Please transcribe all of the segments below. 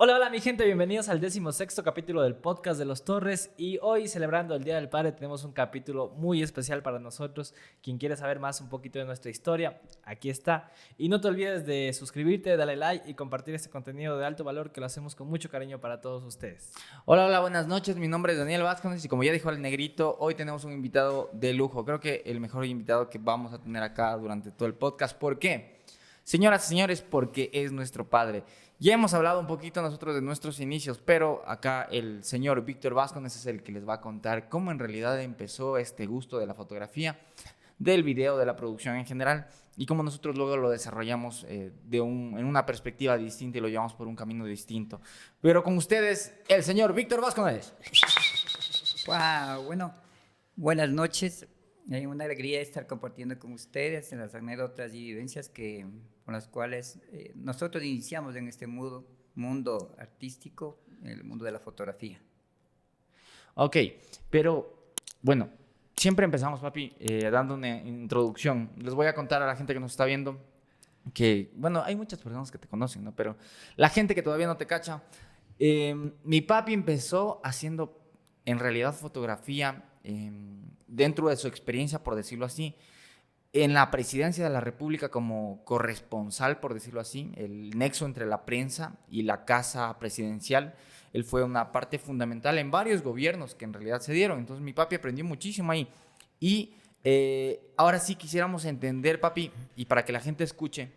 Hola, hola mi gente, bienvenidos al 16º capítulo del podcast de Los Torres y hoy celebrando el Día del Padre tenemos un capítulo muy especial para nosotros. Quien quiere saber más un poquito de nuestra historia, aquí está. Y no te olvides de suscribirte, darle like y compartir este contenido de alto valor que lo hacemos con mucho cariño para todos ustedes. Hola, hola, buenas noches. Mi nombre es Daniel Vázquez y como ya dijo el negrito, hoy tenemos un invitado de lujo. Creo que el mejor invitado que vamos a tener acá durante todo el podcast. ¿Por qué? Señoras y señores, porque es nuestro padre. Ya hemos hablado un poquito nosotros de nuestros inicios, pero acá el señor Víctor Vázquez es el que les va a contar cómo en realidad empezó este gusto de la fotografía, del video, de la producción en general y cómo nosotros luego lo desarrollamos en una perspectiva distinta y lo llevamos por un camino distinto. Pero con ustedes, el señor Víctor Vázquez. Wow, bueno, buenas noches. Una alegría estar compartiendo con ustedes en las anécdotas y vivencias con las cuales nosotros iniciamos en este mundo artístico, el mundo de la fotografía. Ok, pero bueno, siempre empezamos, papi, dando una introducción. Les voy a contar a la gente que nos está viendo que, bueno, hay muchas personas que te conocen, ¿no? Pero la gente que todavía no te cacha, mi papi empezó haciendo en realidad fotografía dentro de su experiencia, por decirlo así, en la presidencia de la República como corresponsal, por decirlo así, el nexo entre la prensa y la casa presidencial. Él fue una parte fundamental en varios gobiernos que en realidad se dieron. Entonces mi papi aprendió muchísimo ahí. Y ahora sí quisiéramos entender, papi, y para que la gente escuche,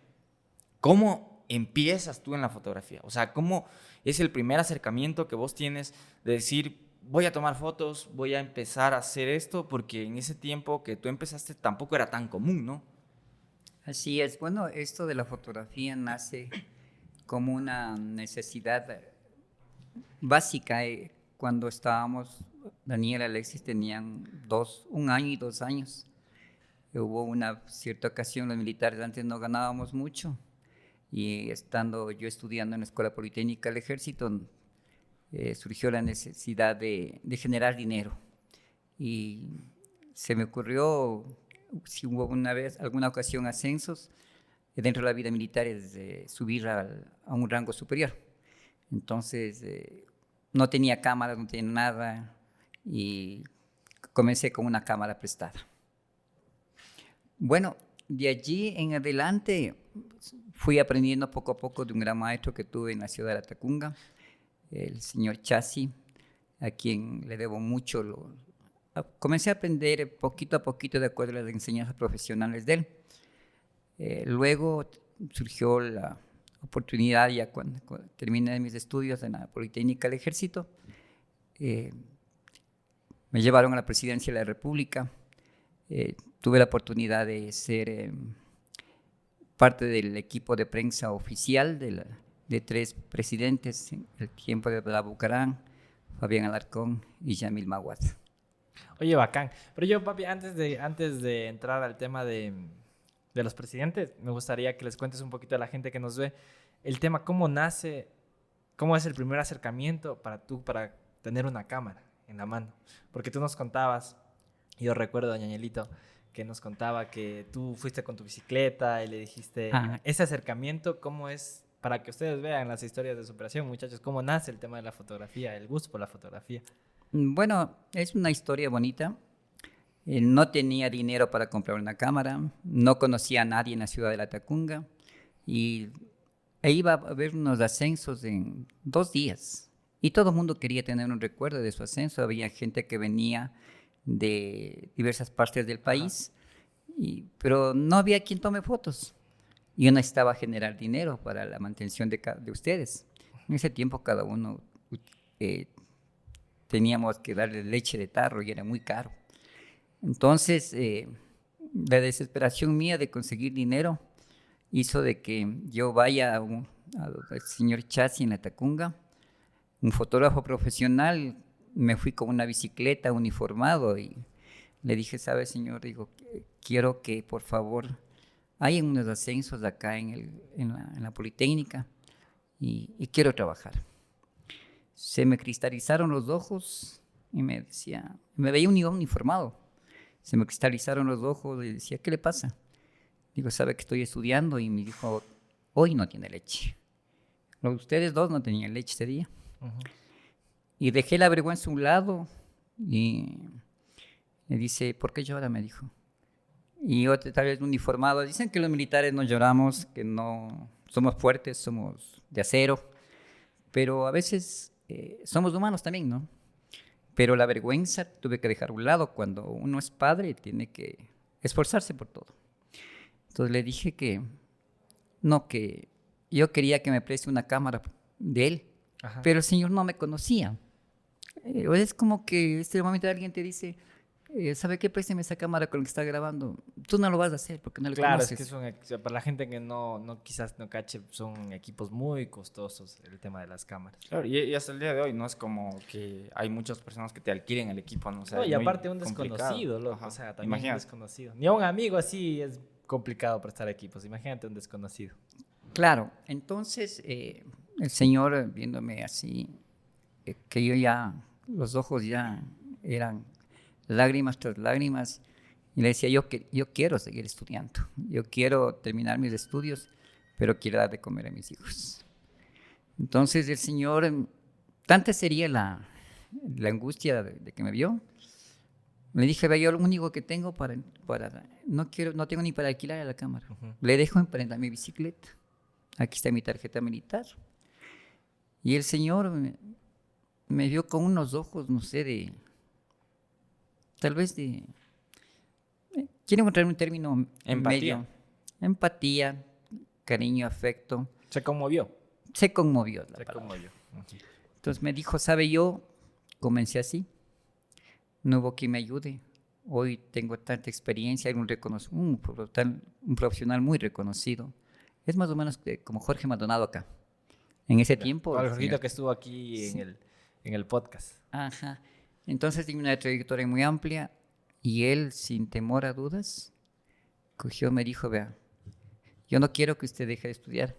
¿cómo empiezas tú en la fotografía? O sea, ¿cómo es el primer acercamiento que vos tienes de decir, voy a tomar fotos, voy a empezar a hacer esto? Porque en ese tiempo que tú empezaste tampoco era tan común, ¿no? Así es, bueno, esto de la fotografía nace como una necesidad básica. Cuando estábamos, Daniel y Alexis tenían 1 año y 2 años. Hubo una cierta ocasión, los militares antes no ganábamos mucho y estando yo estudiando en la Escuela Politécnica del Ejército, surgió la necesidad de generar dinero y se me ocurrió, si hubo alguna ocasión ascensos dentro de la vida militar, es subir a un rango superior. Entonces no tenía cámara, no tenía nada y comencé con una cámara prestada. Bueno, de allí en adelante fui aprendiendo poco a poco de un gran maestro que tuve en la ciudad de La Tacunga, el señor Chassi, a quien le debo mucho. Comencé a aprender poquito a poquito de acuerdo a las enseñanzas profesionales de él. Luego surgió la oportunidad, ya cuando terminé mis estudios en la Politécnica del Ejército, me llevaron a la presidencia de la República. Tuve la oportunidad de ser parte del equipo de prensa oficial de 3 presidentes, en el tiempo de Bla Bucarán, Fabián Alarcón y Yamil Maguad. Oye, bacán. Pero yo, papi, antes de entrar al tema de los presidentes, me gustaría que les cuentes un poquito a la gente que nos ve el tema, cómo nace, cómo es el primer acercamiento para tener una cámara en la mano. Porque tú nos contabas, yo recuerdo a Ñañelito, que nos contaba que tú fuiste con tu bicicleta y le dijiste, ese acercamiento, ¿cómo es? Para que ustedes vean las historias de superación, muchachos, cómo nace el tema de la fotografía, el gusto por la fotografía. Bueno, es una historia bonita. No tenía dinero para comprar una cámara, no conocía a nadie en la ciudad de La Tacunga e iba a haber unos ascensos en 2 días y todo el mundo quería tener un recuerdo de su ascenso. Había gente que venía de diversas partes del país, pero no había quien tome fotos. Yo necesitaba generar dinero para la mantención de ustedes. En ese tiempo cada uno teníamos que darle leche de tarro y era muy caro. Entonces, la desesperación mía de conseguir dinero hizo de que yo vaya al señor Chassi en La Tacunga, un fotógrafo profesional. Me fui con una bicicleta uniformado y le dije, ¿sabe, señor? Digo, quiero que por favor hay unos ascensos acá en la Politécnica y quiero trabajar. Se me cristalizaron los ojos y me veía uniformado. Se me cristalizaron los ojos y decía, ¿qué le pasa? Digo, ¿sabe que estoy estudiando? Y me dijo, hoy no tiene leche. ustedes dos no tenían leche ese día. Ujú. Y dejé la vergüenza a un lado y me dice, ¿por qué llora? Me dijo. Y otro, tal vez uniformado, dicen que los militares no lloramos, que no somos fuertes, somos de acero, pero a veces somos humanos también, ¿no? Pero la vergüenza tuve que dejar a un lado. Cuando uno es padre, tiene que esforzarse por todo. Entonces le dije que no, que yo quería que me preste una cámara de él, Ajá. pero el señor no me conocía. Es como que este momento alguien te dice, ¿sabe qué? Présteme esa cámara con la que está grabando. Tú no lo vas a hacer porque no le Claro, conoces. es que para la gente que quizás no cache, son equipos muy costosos el tema de las cámaras. Claro, y hasta el día de hoy no es como que hay muchas personas que te alquilen el equipo, ¿no? O sea, No, es y muy aparte un complicado. desconocido, loco, Ajá. o sea, también un Imagínate. desconocido. Ni a un amigo así es complicado prestar equipos, imagínate un desconocido. Claro, entonces el señor viéndome así, que yo ya, los ojos ya eran lágrimas tras lágrimas, y le decía, yo quiero seguir estudiando, yo quiero terminar mis estudios, pero quiero dar de comer a mis hijos. Entonces el señor, tanta sería la angustia de que me vio, le dije, vea, yo lo único que tengo no tengo ni para alquilar a la cámara, Ujú. le dejo emprender mi bicicleta, aquí está mi tarjeta militar. Y el señor me vio con unos ojos, no sé, tal vez quiero encontrar un término Empatía. medio. Empatía, cariño, afecto. Se conmovió. Se conmovió la Se palabra. conmovió. Ujú. Entonces me dijo, ¿sabe? Yo comencé así. No hubo quien me ayude. Hoy tengo tanta experiencia, un profesional muy reconocido. Es más o menos como Jorge Maldonado acá. En ese tiempo. O el el Jorgito señor- que estuvo aquí Sí. en el podcast. Ajá. Entonces tiene una trayectoria muy amplia y él, sin temor a dudas, cogió, me dijo, vea, yo no quiero que usted deje de estudiar.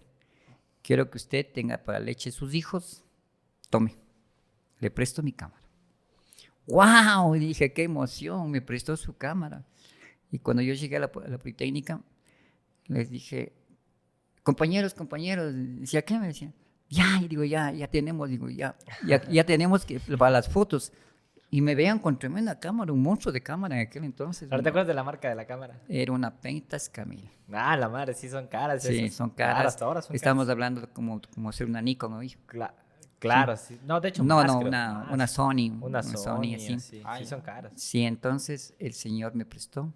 Quiero que usted tenga para leche sus hijos. Tome, le presto mi cámara. ¡Wow! Y dije, qué emoción, me prestó su cámara. Y cuando yo llegué a la Politécnica, les dije, compañeros, decía, ¿qué? Me decían, ya, y digo, ya tenemos, digo, ya tenemos que para las fotos. Y me vean con tremenda cámara, un monstruo de cámara en aquel entonces. ¿Ahora te acuerdas de la marca de la cámara? Era una Pentax Camil. Ah, la madre, sí son caras. Sí, esas. son Claro, caras. hasta ahora son Estamos caras. hablando como ser una Nikon, ¿no? Claro, sí. No, de hecho, No, más, no, creo, una más. Sony. Una Sony, así. así. Ah, Sí, ya. son caras. Sí, entonces el señor me prestó.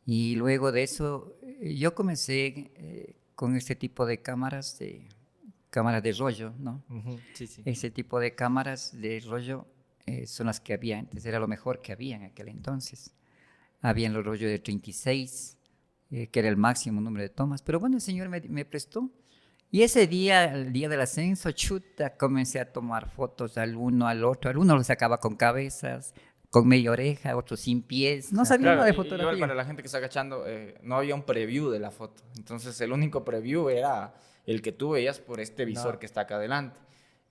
Y luego de eso, yo comencé con este tipo de cámaras de rollo, ¿no? Ujú, sí, sí. Ese tipo de cámaras de rollo son las que había antes, era lo mejor que había en aquel entonces. Habían los rollos de 36, que era el máximo número de tomas. Pero bueno, el señor me prestó. Y ese día, el día del ascenso, chuta, comencé a tomar fotos al uno, al otro. Al uno lo sacaba con cabezas, con media oreja, otro sin pies. No sabía Claro, nada de igual fotografía. para la gente que está agachando, no había un preview de la foto. Entonces, el único preview era el que tú veías por este visor No. que está acá adelante.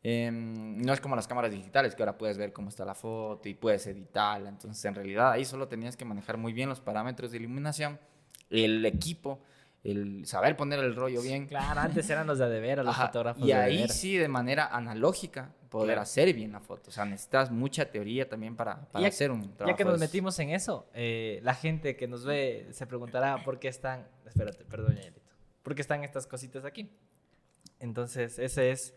No es como las cámaras digitales, que ahora puedes ver cómo está la foto y puedes editarla. Entonces, en realidad, ahí solo tenías que manejar muy bien los parámetros de iluminación, el equipo, el saber poner el rollo bien. Claro, antes eran los de veras, los Ajá, fotógrafos y de ahí veras. sí, de manera analógica, poder Claro. hacer bien la foto. O sea, necesitas mucha teoría también para Ya- hacer un trabajo. Ya que nos de esos. metimos en eso, la gente que nos ve se preguntará por qué están. Espérate, perdón, Yaelito. ¿Por qué están estas cositas aquí? Entonces, ese es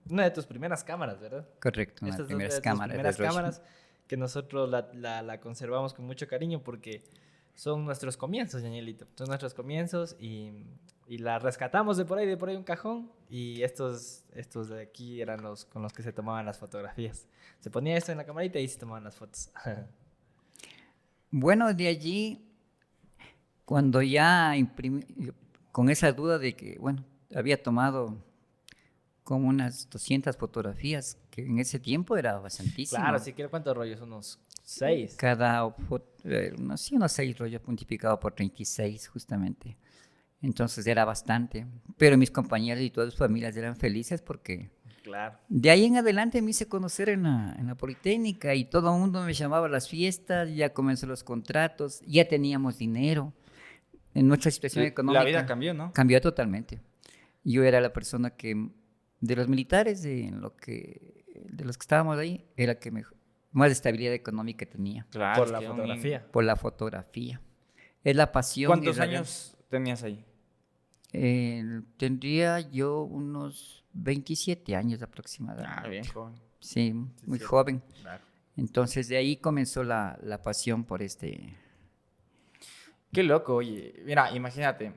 una de tus primeras cámaras, ¿verdad? Correcto, una Estas de son las de tus cámaras. primeras de rollo. cámaras que nosotros la conservamos con mucho cariño porque son nuestros comienzos, Danielito. Son nuestros comienzos y la rescatamos de por ahí un cajón. Y estos de aquí eran los con los que se tomaban las fotografías. Se ponía esto en la camarita y se tomaban las fotos. Bueno, de allí, cuando ya imprimí, con esa duda de que, bueno, había tomado como unas 200 fotografías, que en ese tiempo era bastantísimo. Claro, si quiero cuántos rollos, unos 6. Unos 6 rollos puntificados por 36, justamente. Entonces era bastante. Pero mis compañeros y todas sus familias eran felices porque Claro. de ahí en adelante me hice conocer en la Politécnica y todo el mundo me llamaba a las fiestas, ya comenzó los contratos, ya teníamos dinero. En nuestra situación económica La vida cambió, ¿no? cambió totalmente. Yo era la persona que, de los militares, de los que estábamos ahí, era que más estabilidad económica tenía. Claro, Por la fotografía. Por la fotografía. Es la pasión. ¿Cuántos es la- años tenías ahí? Tendría yo unos 27 años aproximadamente. Ah, bien, joven. Sí, muy sí. joven. Claro. Entonces de ahí comenzó la pasión por este. Qué loco, oye. Mira, imagínate,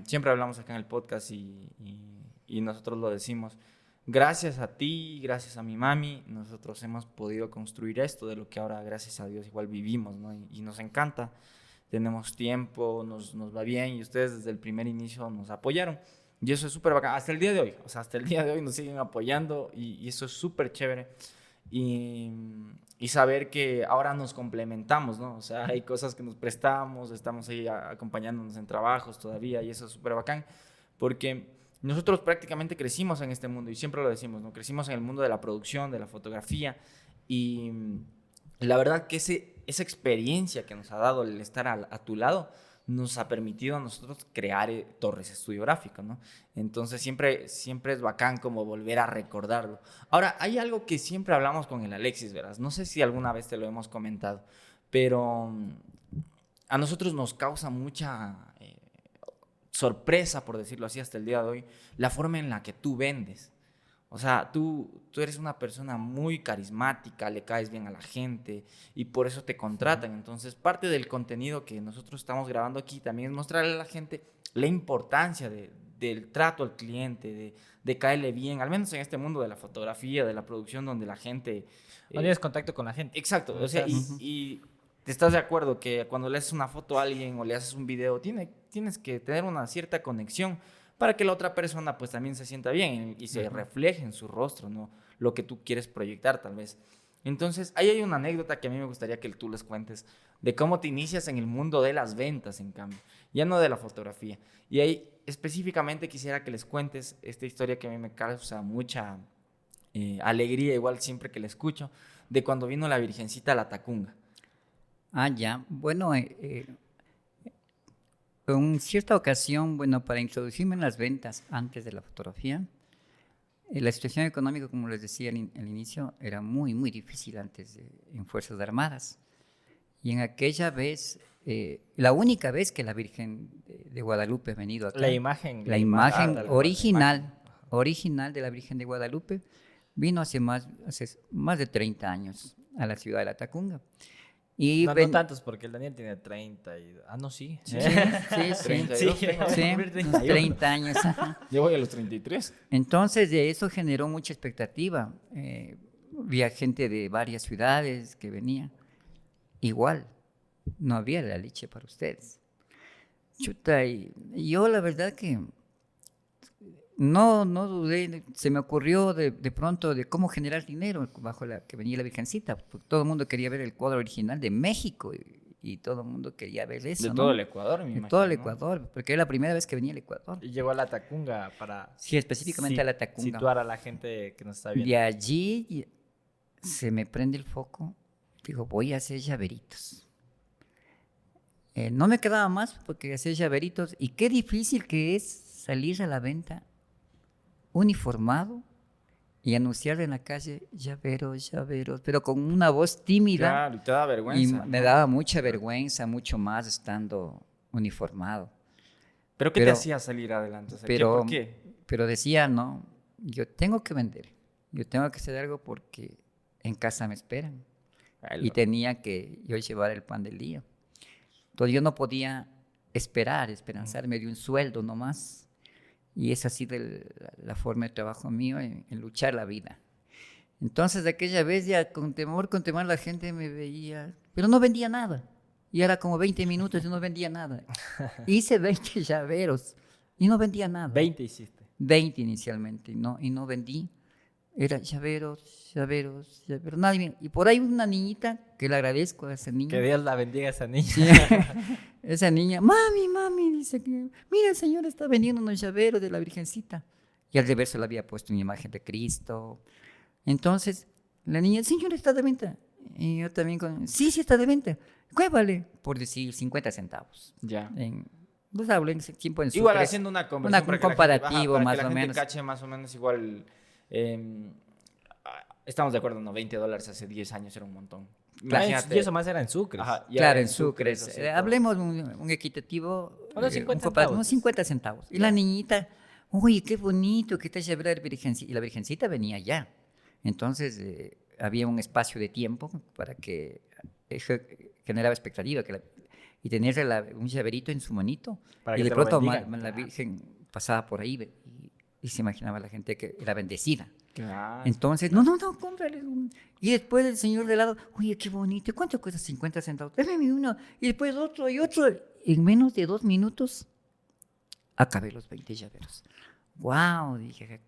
siempre hablamos acá en el podcast y nosotros lo decimos. Gracias a ti, gracias a mi mami, nosotros hemos podido construir esto de lo que ahora, gracias a Dios, igual vivimos, ¿no? Y nos encanta. Tenemos tiempo, nos va bien y ustedes desde el primer inicio nos apoyaron. Y eso es súper bacán. Hasta el día de hoy, o sea, hasta el día de hoy nos siguen apoyando y eso es súper chévere. Y saber que ahora nos complementamos, ¿no? O sea, hay cosas que nos prestamos, estamos ahí acompañándonos en trabajos todavía y eso es súper bacán, porque nosotros prácticamente crecimos en este mundo y siempre lo decimos, ¿no? Crecimos en el mundo de la producción, de la fotografía y la verdad que esa experiencia que nos ha dado el estar a tu lado nos ha permitido a nosotros crear Torres Estudio Gráfico, ¿no? Entonces siempre es bacán como volver a recordarlo. Ahora, hay algo que siempre hablamos con el Alexis, ¿verdad? No sé si alguna vez te lo hemos comentado, pero a nosotros nos causa mucha sorpresa, por decirlo así, hasta el día de hoy, la forma en la que tú vendes. O sea, tú eres una persona muy carismática, le caes bien a la gente y por eso te contratan. Entonces, parte del contenido que nosotros estamos grabando aquí también es mostrarle a la gente la importancia del trato al cliente, de caerle bien, al menos en este mundo de la fotografía, de la producción, donde la gente... No tienes contacto con la gente. Exacto, o sea, y te estás de acuerdo que cuando le haces una foto a alguien o le haces un video, tienes que tener una cierta conexión para que la otra persona pues también se sienta bien y se refleje en su rostro, ¿no? Lo que tú quieres proyectar tal vez. Entonces, ahí hay una anécdota que a mí me gustaría que tú les cuentes de cómo te inicias en el mundo de las ventas, en cambio, ya no de la fotografía. Y ahí específicamente quisiera que les cuentes esta historia que a mí me causa mucha alegría, igual siempre que la escucho, de cuando vino la Virgencita a la Tacunga. Ah, ya. Bueno, en cierta ocasión, bueno, para introducirme en las ventas antes de la fotografía, la situación económica, como les decía al inicio, era muy, muy difícil antes en Fuerzas Armadas. Y en aquella vez, la única vez que la Virgen de Guadalupe ha venido acá, La imagen original de la Virgen de Guadalupe vino hace más de 30 años a la ciudad de La Tacunga. Y no tantos, porque el Daniel tiene 30 y... Ah, no, sí. Sí, 32 tengo. sí, unos 30 años. Ajá. Yo voy a los 33. Entonces, de eso generó mucha expectativa. Había gente de varias ciudades que venía. Igual, no había la leche para ustedes. Chuta, y yo la verdad que no dudé, se me ocurrió de pronto de cómo generar dinero bajo la que venía la Virgencita. Porque todo el mundo quería ver el cuadro original de México y todo el mundo quería ver eso. De ¿no? todo el Ecuador, me De imagino. todo el ¿no? Ecuador, porque era la primera vez que venía el Ecuador. Y llegó a la Tacunga para... Sí, específicamente a la Tacunga. Situar a la gente que nos está viendo. De allí se me prende el foco. Digo, voy a hacer llaveritos. No me quedaba más porque hacer llaveritos. Y qué difícil que es salir a la venta uniformado y anunciar en la calle llaveros, pero con una voz tímida. Claro, y te da vergüenza. Y me daba mucha vergüenza, mucho más estando uniformado. ¿Pero qué te hacía salir adelante? O sea, ¿por qué? Pero decía, no, yo tengo que vender. Yo tengo que hacer algo porque en casa me esperan. Y tenía que yo llevar el pan del día. Entonces yo no podía esperanzarme de un sueldo nomás. Y es así la forma de trabajo mío en luchar la vida. Entonces aquella vez ya con temor la gente me veía, pero no vendía nada. Y era como 20 minutos y no vendía nada. Hice 20 llaveros y no vendía nada. 20 hiciste. 20 inicialmente y no vendí. Era llaveros. Nadie, y por ahí una niñita, que le agradezco a esa niña. Que Dios la bendiga a esa niña. Sí. Esa niña, mami, dice que, mira, el Señor está vendiendo unos llaveros de la Virgencita. Y al reverso le había puesto una imagen de Cristo. Entonces, la niña, Señor, ¿está de venta? Y yo también sí, está de venta. ¿Qué vale? Por decir 50 centavos. Ya. Pues hablo en ese tiempo en Igual sucres. haciendo una conversión Un para que la comparativo, para más que la o gente menos. cache más o menos igual. eh, Estamos de acuerdo, ¿no? $20 hace 10 años era un montón. Imagínate. Y eso más era en sucres. Ajá, ya Claro, en sucres, sucres. así todo. Hablemos un equitativo. Unos 50 comparativo, centavos. unos 50 centavos. Y Ya. la niñita, uy, qué bonito, qué te llevará la virgencita. Y la virgencita venía ya. Entonces había un espacio de tiempo para que eso generaba expectativa. Y tenerle un llaverito en su manito. Para Y que de te lo pronto bendigan. la Virgen pasaba por ahí y se imaginaba la gente que era bendecida. Claro. Entonces, no, cómprale. Y después el señor de lado, oye, qué bonito, ¿cuánto cuesta 50 centavos? Dame uno. Y después otro y otro. En menos de 2 minutos, acabé los 20 llaveros. ¡Wow! Dije,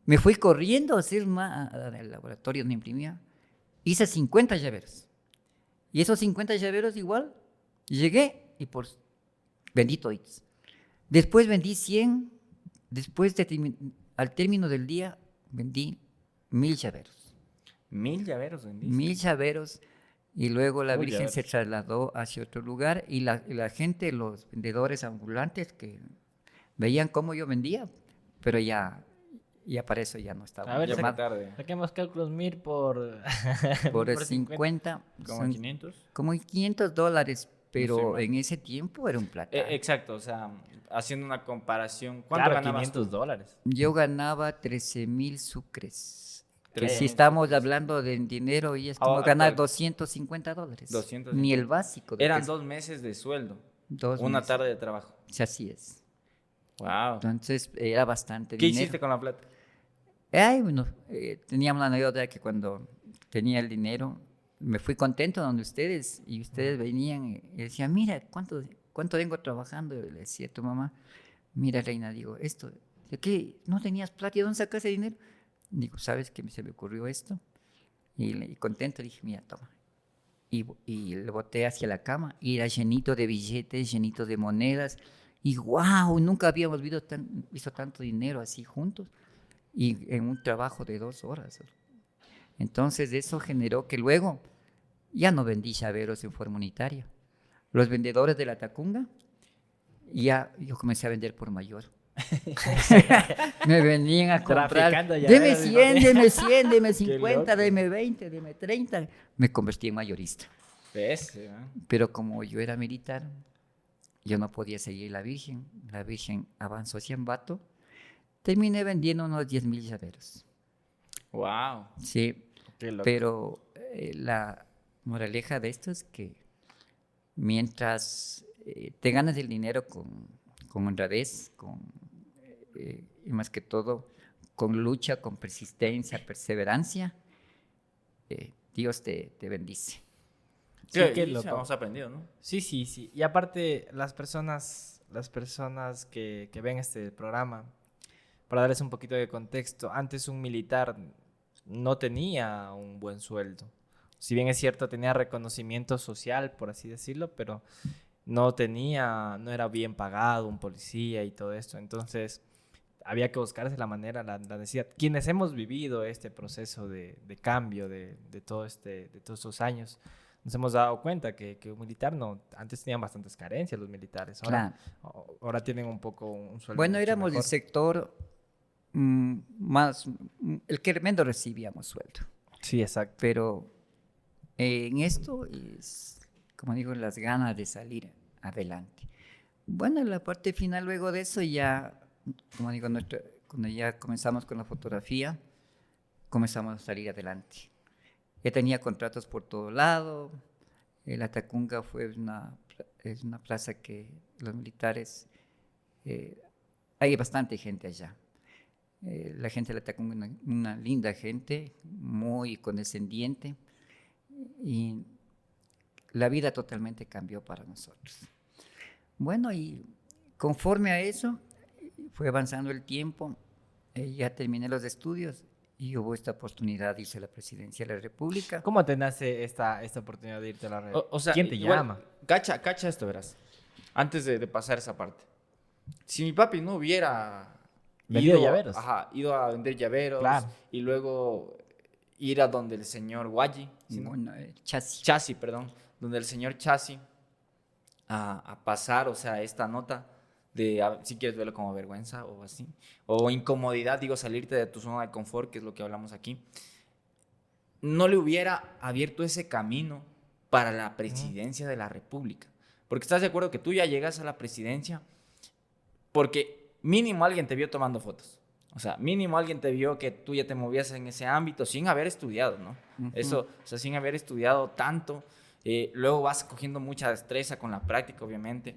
me fui corriendo a hacer al laboratorio donde imprimía. Hice 50 llaveros. Y esos 50 llaveros igual, llegué y vendí toditos. Después vendí 100. Después, al término del día, vendí 1000 llaveros. 1000 llaveros vendiste. 1000 llaveros. Y luego la Uy, Virgen llaveros. se trasladó hacia otro lugar y la gente, los vendedores ambulantes que veían cómo yo vendía, pero ya para eso ya no estaba. A ver, Ya Más fue tarde. Saquemos cálculos 1000 por... por por 50, Como son 500. como $500, pero No sé, man. en ese tiempo era un plata. Exacto, o sea, haciendo una comparación. ¿Cuánto Claro, ganabas tú? $500. Yo ganaba 13,000 sucres. Que 13,000 si estamos sucres. hablando de dinero, y es como Ah, ganar actual. $250. 250. Ni el básico. de Eran que- 2 meses de sueldo. 2 Una meses. tarde de trabajo. Sí, así es. Wow. Entonces era bastante ¿Qué dinero. hiciste con la plata? Ay, bueno, teníamos la anécdota de que cuando tenía el dinero, me fui contento donde ustedes, y ustedes venían y decían, mira, ¿cuánto vengo trabajando? Y le decía a tu mamá, mira, Reina, digo, esto, ¿de qué? ¿No tenías plata? ¿Y dónde sacaste dinero? Digo, ¿sabes qué se me ocurrió esto? Y contento dije, mira, toma. Y le boté hacia la cama y era llenito de billetes, llenito de monedas. Y wow, nunca habíamos visto tanto dinero así juntos. Y en un trabajo de 2 horas. Entonces eso generó que luego ya no vendí llaveros en forma unitaria. Los vendedores de la Tacunga, ya yo comencé a vender por mayor. Me venían a comprar, Traficando deme llaveros, 100, ¿no? deme 100, deme Qué 50, loco. deme 20, deme 30. Me convertí en mayorista. ¿Ves? Pero como yo era militar, yo no podía seguir la Virgen. La Virgen avanzó hacia Ambato. Terminé vendiendo unos 10,000 llaveros. Wow. Sí, Qué loco. pero la moraleja de esto es que mientras te ganas el dinero con honradez, y más que todo con lucha, con persistencia, perseverancia, Dios te bendice. Sí, qué loco. Hemos aprendido, ¿no? Sí, sí, sí. Y aparte, las personas que ven este programa, para darles un poquito de contexto, antes un militar no tenía un buen sueldo. Si bien es cierto, tenía reconocimiento social, por así decirlo, pero no era bien pagado un policía y todo esto. Entonces, había que buscarse la manera, la necesidad. Quienes hemos vivido este proceso de cambio de todos estos años, nos hemos dado cuenta que un militar antes tenían bastantes carencias los militares. Claro. Ahora tienen un poco un sueldo Bueno, mucho éramos el mejor. sector el que menos recibíamos sueldo. Sí, exacto. Pero en esto es, como digo, las ganas de salir adelante. Bueno, la parte final luego de eso ya, como digo, cuando ya comenzamos con la fotografía, comenzamos a salir adelante. Ya tenía contratos por todo lado. La Tacunga es una plaza que los militares, hay bastante gente allá. La gente de la Tacunga es una linda gente, muy condescendiente, y la vida totalmente cambió para nosotros. Bueno, y conforme a eso, fue avanzando el tiempo, ya terminé los estudios y hubo esta oportunidad de irse a la presidencia de la República. ¿Cómo te nace esta oportunidad de irte a la red? O sea, ¿Quién te igual, llama? Cacha esto, verás. Antes de pasar esa parte. Si mi papi no hubiera Vendido llaveros. ido a vender llaveros Claro. y luego ir a donde el señor Guayi, ¿sí, no? Bueno, Chasis. Chasi, perdón, donde el señor Chasi a pasar, o sea, esta nota de, si quieres verlo como vergüenza o así, o incomodidad, digo, salirte de tu zona de confort, que es lo que hablamos aquí, no le hubiera abierto ese camino para la presidencia de la República. Porque estás de acuerdo que tú ya llegas a la presidencia porque mínimo alguien te vio tomando fotos. O sea, mínimo alguien te vio que tú ya te movías en ese ámbito sin haber estudiado, ¿no? Eso, o sea, sin haber estudiado tanto. Luego vas cogiendo mucha destreza con la práctica, obviamente.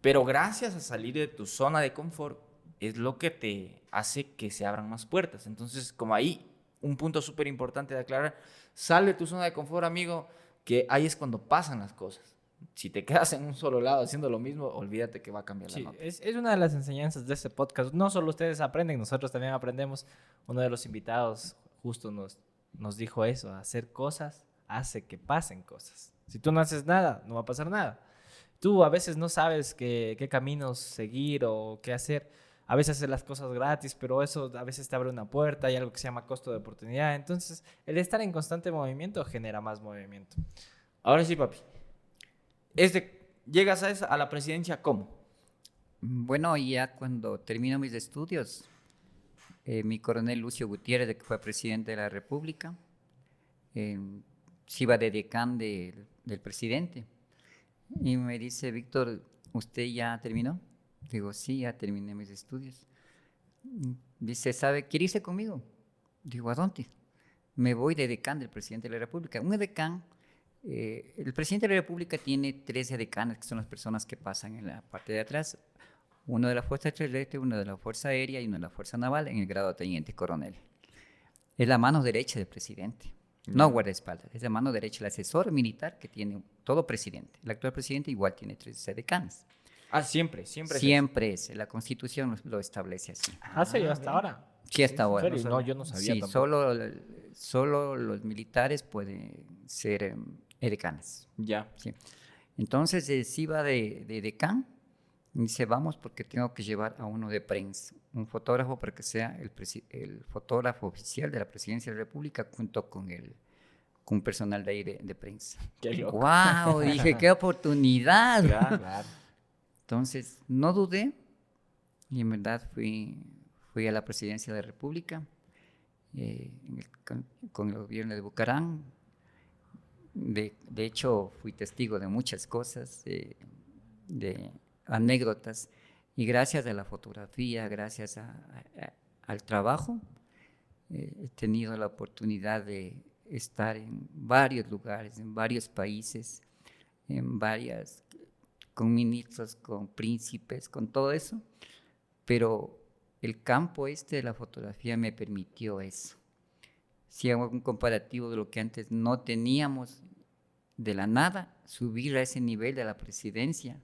Pero gracias a salir de tu zona de confort es lo que te hace que se abran más puertas. Entonces, como ahí, un punto súper importante de aclarar, sal de tu zona de confort, amigo, que ahí es cuando pasan las cosas. Si te quedas en un solo lado haciendo lo mismo, olvídate que va a cambiar la nota. Es una de las enseñanzas de este podcast. No solo ustedes aprenden, nosotros también aprendemos. Uno de los invitados justo nos dijo eso, hacer cosas hace que pasen cosas. Si tú no haces nada, no va a pasar nada. Tú a veces no sabes qué caminos seguir o qué hacer. A veces haces las cosas gratis, pero eso a veces te abre una puerta. Hay algo que se llama costo de oportunidad. Entonces, el estar en constante movimiento genera más movimiento. Ahora sí, papi. ¿Llegas a la presidencia cómo? Bueno, ya cuando termino mis estudios, mi coronel Lucio Gutiérrez, que fue presidente de la República, se iba de decán del presidente. Y me dice, Víctor, ¿usted ya terminó? Digo, sí, ya terminé mis estudios. Dice, ¿quiere irse conmigo? Digo, ¿a dónde? Me voy de decán del presidente de la República. Un decán, el presidente de la República tiene 13 decanes, que son las personas que pasan en la parte de atrás. Uno de la Fuerza Terrestre, uno de la Fuerza Aérea y uno de la Fuerza Naval en el grado de teniente coronel. Es la mano derecha del presidente. No guardaespaldas, es la mano derecha, el asesor militar que tiene todo presidente. El actual presidente igual tiene 13 decanes. Ah, siempre. Siempre es. La Constitución lo establece así. ¿Hace hasta ahora? Sí, hasta ahora. No, yo no sabía Sí, tampoco. solo los militares pueden ser decanes. Ya. Sí. Entonces se iba de decán y dice, vamos porque tengo que llevar a uno de prensa, un fotógrafo para que sea el fotógrafo oficial de la presidencia de la República junto con con personal de ahí de prensa. Qué loco. ¡Wow! Dije, ¡qué oportunidad! Claro. Entonces, no dudé y en verdad fui a la presidencia de la República con el gobierno de Bucarán. De hecho, fui testigo de muchas cosas, de anécdotas, y gracias a la fotografía, gracias al trabajo, he tenido la oportunidad de estar en varios lugares, en varios países, con ministros, con príncipes, con todo eso, pero el campo de la fotografía me permitió eso. Si hago un comparativo de lo que antes no teníamos, de la nada, subir a ese nivel de la presidencia,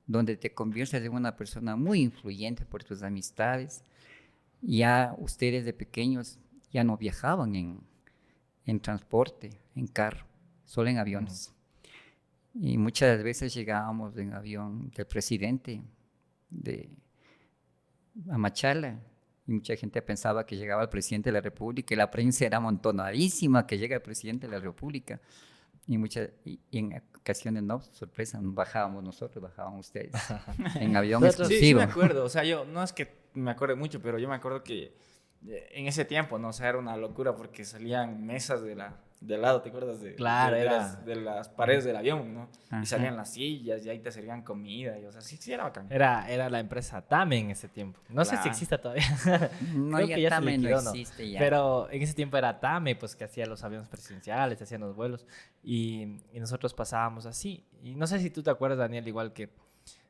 donde te conviertes en una persona muy influyente por tus amistades. Ya ustedes de pequeños ya no viajaban en transporte, en carro, solo en aviones. Y muchas veces llegábamos en avión del presidente a Machala, y mucha gente pensaba que llegaba el presidente de la República, y la prensa era amontonadísima que llega el presidente de la República. Y en ocasiones, no, sorpresa, bajábamos nosotros, bajaban ustedes en avión exclusivo. Sí, me acuerdo. O sea, yo no es que me acuerde mucho, pero yo me acuerdo que en ese tiempo, ¿no? O sea, era una locura porque salían mesas del lado, ¿te acuerdas? Claro, de las paredes del avión, ¿no? Ajá. Y salían las sillas y ahí te servían comida. Y, o sea, sí era bacán. Era la empresa TAME en ese tiempo. No sé si existe todavía. No, Creo ya que ya se también no liquidó, existe ya. Pero en ese tiempo era TAME, pues que hacía los aviones presidenciales, hacían los vuelos. Y nosotros pasábamos así. Y no sé si tú te acuerdas, Daniel, igual que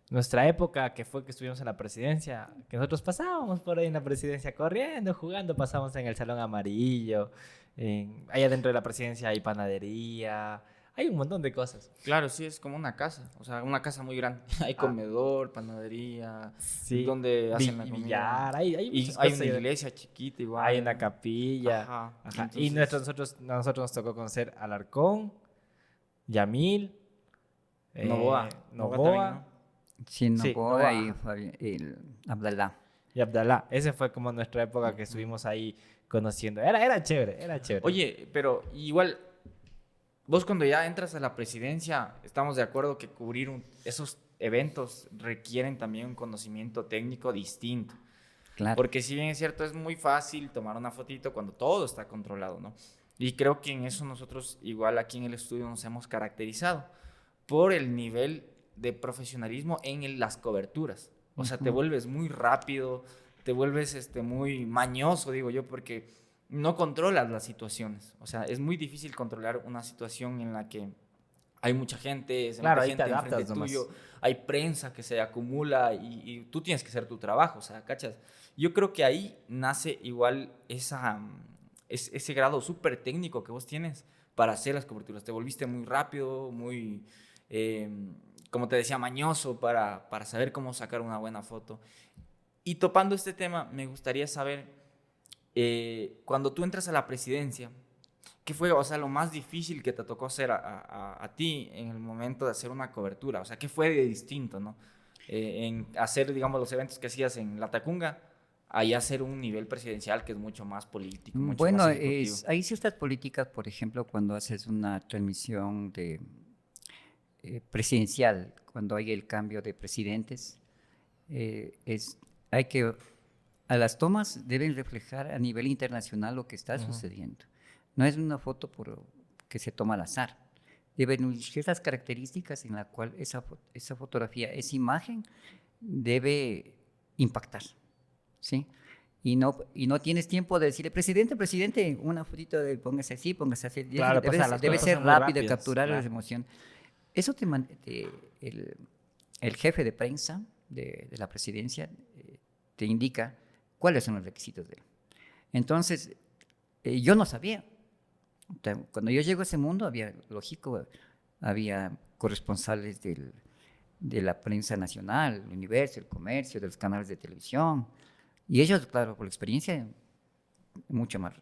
nuestra época, que fue que estuvimos en la presidencia, que nosotros pasábamos por ahí en la presidencia corriendo, jugando, pasábamos en el Salón Amarillo. Allá dentro de la presidencia hay panadería, hay un montón de cosas. Claro, sí, es como una casa. O sea, una casa muy grande. Hay comedor, panadería, Sí. donde hacen la comida. Billar, hay Y muchas hay cosas una ahí. iglesia chiquita igual. Hay una capilla. Ajá. Ajá. Entonces, Y nosotros nos tocó conocer Alarcón, Yamil, Novoa. Novoa Sí, Novoa. y el Abdalá. y Abdalá. Ese fue como nuestra época que estuvimos ahí conociendo. Era chévere, era chévere. Oye, pero igual, vos cuando ya entras a la presidencia, estamos de acuerdo que cubrir esos eventos requieren también un conocimiento técnico distinto. Claro. Porque si bien es cierto, es muy fácil tomar una fotito cuando todo está controlado, ¿no? Y creo que en eso nosotros, igual aquí en el estudio, nos hemos caracterizado por el nivel de profesionalismo en las coberturas. O sea, te vuelves muy rápido, te vuelves muy mañoso, digo yo, porque no controlas las situaciones. O sea, es muy difícil controlar una situación en la que hay mucha gente, se Claro, mete ahí te gente adaptas enfrente nomás. tuyo, hay prensa que se acumula y tú tienes que hacer tu trabajo, o sea, ¿cachas? Yo creo que ahí nace igual ese grado súper técnico que vos tienes para hacer las coberturas. Te volviste muy rápido, muy, eh, como te decía, mañoso para saber cómo sacar una buena foto. Y topando este tema, me gustaría saber, cuando tú entras a la presidencia, ¿qué fue, o sea, lo más difícil que te tocó hacer a ti en el momento de hacer una cobertura? O sea, ¿qué fue de distinto, no? En hacer, digamos, los eventos que hacías en La Tacunga, ahí hacer un nivel presidencial que es mucho más político, mucho Bueno, más ejecutivo. hay ciertas políticas, por ejemplo, cuando haces una transmisión de, presidencial, cuando hay el cambio de presidentes, hay que, a las tomas deben reflejar a nivel internacional lo que está sucediendo. No es una foto que se toma al azar. Deben haber ciertas características en la cual esa fotografía, esa imagen debe impactar, ¿sí? Y no tienes tiempo de decirle, presidente, una fotito de póngase así, póngase así. Claro, pues, las Debe cosas ser son muy rápido, rápidas, capturar claro. esa emoción. Eso el jefe de prensa de la presidencia te indica cuáles son los requisitos de él. Entonces, yo no sabía. Cuando yo llego a ese mundo, había corresponsales de la prensa nacional, el Universo, el Comercio, de los canales de televisión. Y ellos, claro, por la experiencia, mucho más,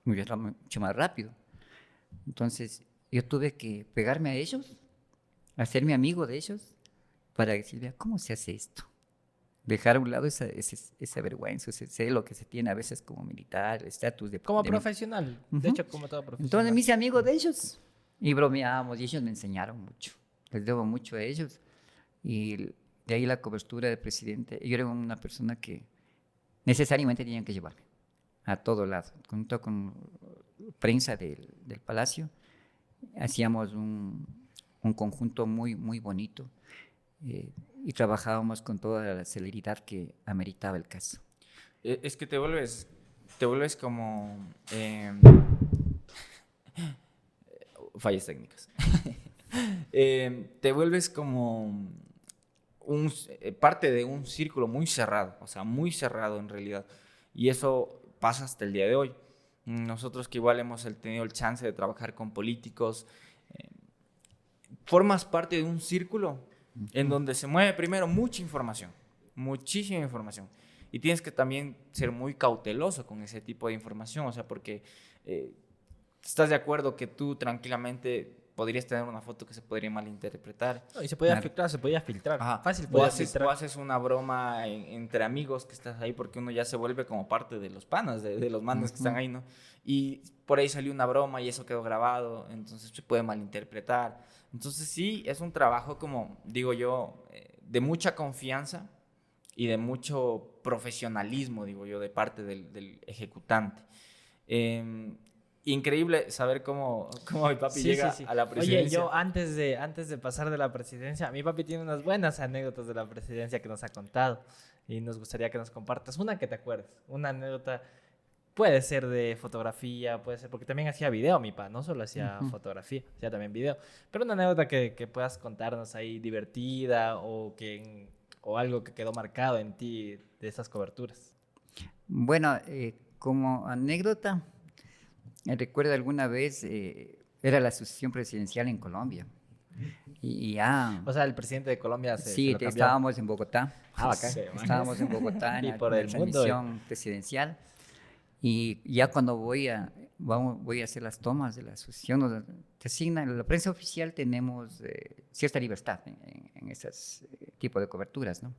mucho más rápido. Entonces, yo tuve que pegarme a ellos, hacerme amigo de ellos, para decirle, ¿cómo se hace esto? Dejar a un lado esa vergüenza, ese celo que se tiene a veces como militar, el estatus de... Como de profesional, de hecho, como todo Entonces profesional. me hice amigo de ellos y bromeábamos y ellos me enseñaron mucho. Les debo mucho a ellos. Y de ahí la cobertura del presidente. Yo era una persona que necesariamente tenían que llevarme a todo lado. Junto con prensa del Palacio, hacíamos un conjunto muy, muy bonito y trabajábamos con toda la celeridad que ameritaba el caso. Es que te vuelves como fallas técnicas. Te vuelves como parte de un círculo muy cerrado, o sea, muy cerrado en realidad. Y eso pasa hasta el día de hoy. Nosotros que igual hemos tenido el chance de trabajar con políticos, formas parte de un círculo en donde se mueve primero mucha información, muchísima información. Y tienes que también ser muy cauteloso con ese tipo de información, o sea, porque estás de acuerdo que tú tranquilamente podrías tener una foto que se podría malinterpretar. No, y se podía Claro. filtrar, se podía filtrar. Ajá. Fácil O podía haces, filtrar. o haces una broma entre amigos que estás ahí porque uno ya se vuelve como parte de los panas, de los manes que están ahí, ¿no? Y por ahí salió una broma y eso quedó grabado, entonces se puede malinterpretar. Entonces sí, es un trabajo como, digo yo, de mucha confianza y de mucho profesionalismo, digo yo, de parte del ejecutante. Increíble saber cómo mi papi llega a la presidencia. Oye, yo antes de pasar de la presidencia, mi papi tiene unas buenas anécdotas de la presidencia que nos ha contado y nos gustaría que nos compartas una que te acuerdes, una anécdota. Puede ser de fotografía, puede ser, porque también hacía video mi pa, no solo hacía fotografía, hacía también video. Pero una anécdota que puedas contarnos ahí divertida o algo que quedó marcado en ti de esas coberturas. Bueno, como anécdota, recuerdo alguna vez, era la sucesión presidencial en Colombia. Y ya, O sea, el presidente de Colombia se sí, lo cambió. estábamos en Bogotá. Ah, bacán. Estábamos en Bogotá en Y la, por en la el mundo. transmisión presidencial. Y ya cuando voy a hacer las tomas de la sucesión, te asignan, en la prensa oficial tenemos cierta libertad en esas tipos de coberturas, ¿no?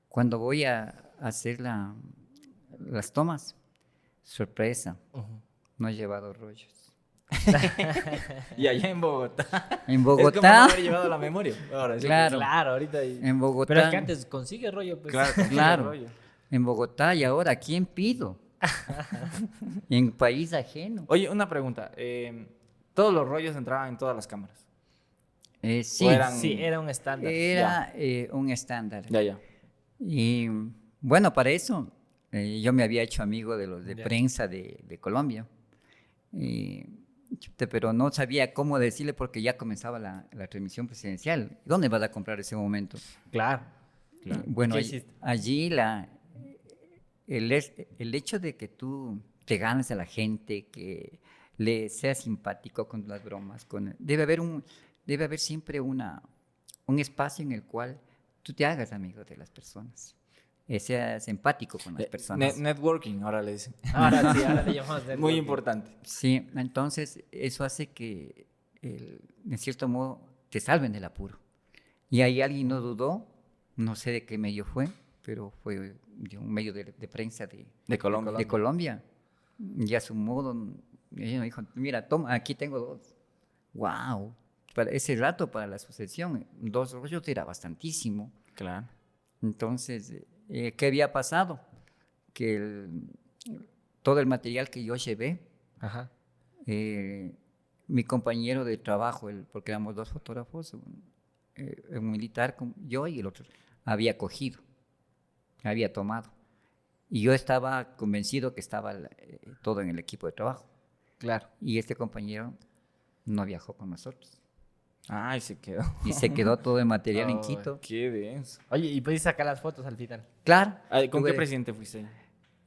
Cuando voy a hacer las tomas, sorpresa, no he llevado rollos. Y allá en Bogotá. En Es como no Bogotá, haber llevado la memoria. Ahora, sí, Claro. Claro, ahorita. en Bogotá. Pero es que antes consigue rollo, pues. Claro, Claro. rollo. En Bogotá y ahora, ¿a quién pido? En país ajeno. Oye, una pregunta. ¿Todos los rollos entraban en todas las cámaras? Sí, ¿O eran- Sí, era un estándar. era un estándar. Ya. Y bueno, para eso yo me había hecho amigo de los de Ya. prensa de Colombia. Y, pero no sabía cómo decirle porque ya comenzaba la transmisión presidencial. ¿Dónde vas a comprar ese momento? Claro. Bueno, ¿Qué allí, hiciste? allí el hecho de que tú te ganes a la gente, que le seas simpático con las bromas, debe haber siempre un espacio en el cual tú te hagas amigo de las personas, seas empático con las personas. Networking, ahora le dicen. Ahora sí, ahora le llamamos Muy networking. importante. Sí, entonces eso hace que, de cierto modo, te salven del apuro. Y ahí alguien no dudó, no sé de qué medio fue, pero fue de un medio de prensa De Colombia. de Colombia. Y a su modo, ella me dijo, mira, toma, aquí tengo 2. ¡Wow! Para ese rato, para la sucesión, 2 rollos era bastantísimo. Claro. Entonces, ¿qué había pasado? Que todo el material que yo llevé, Ajá. mi compañero de trabajo, porque éramos 2 fotógrafos, un militar, yo y el otro, había cogido, había tomado. Y yo estaba convencido que estaba todo en el equipo de trabajo. Claro. Y este compañero no viajó con nosotros. Ay, se quedó. Y se quedó todo el material en Oh, Quito. Qué denso. Oye, ¿y pudiste sacar las fotos al final? Claro. Ay, ¿con qué tuve- presidente fuiste?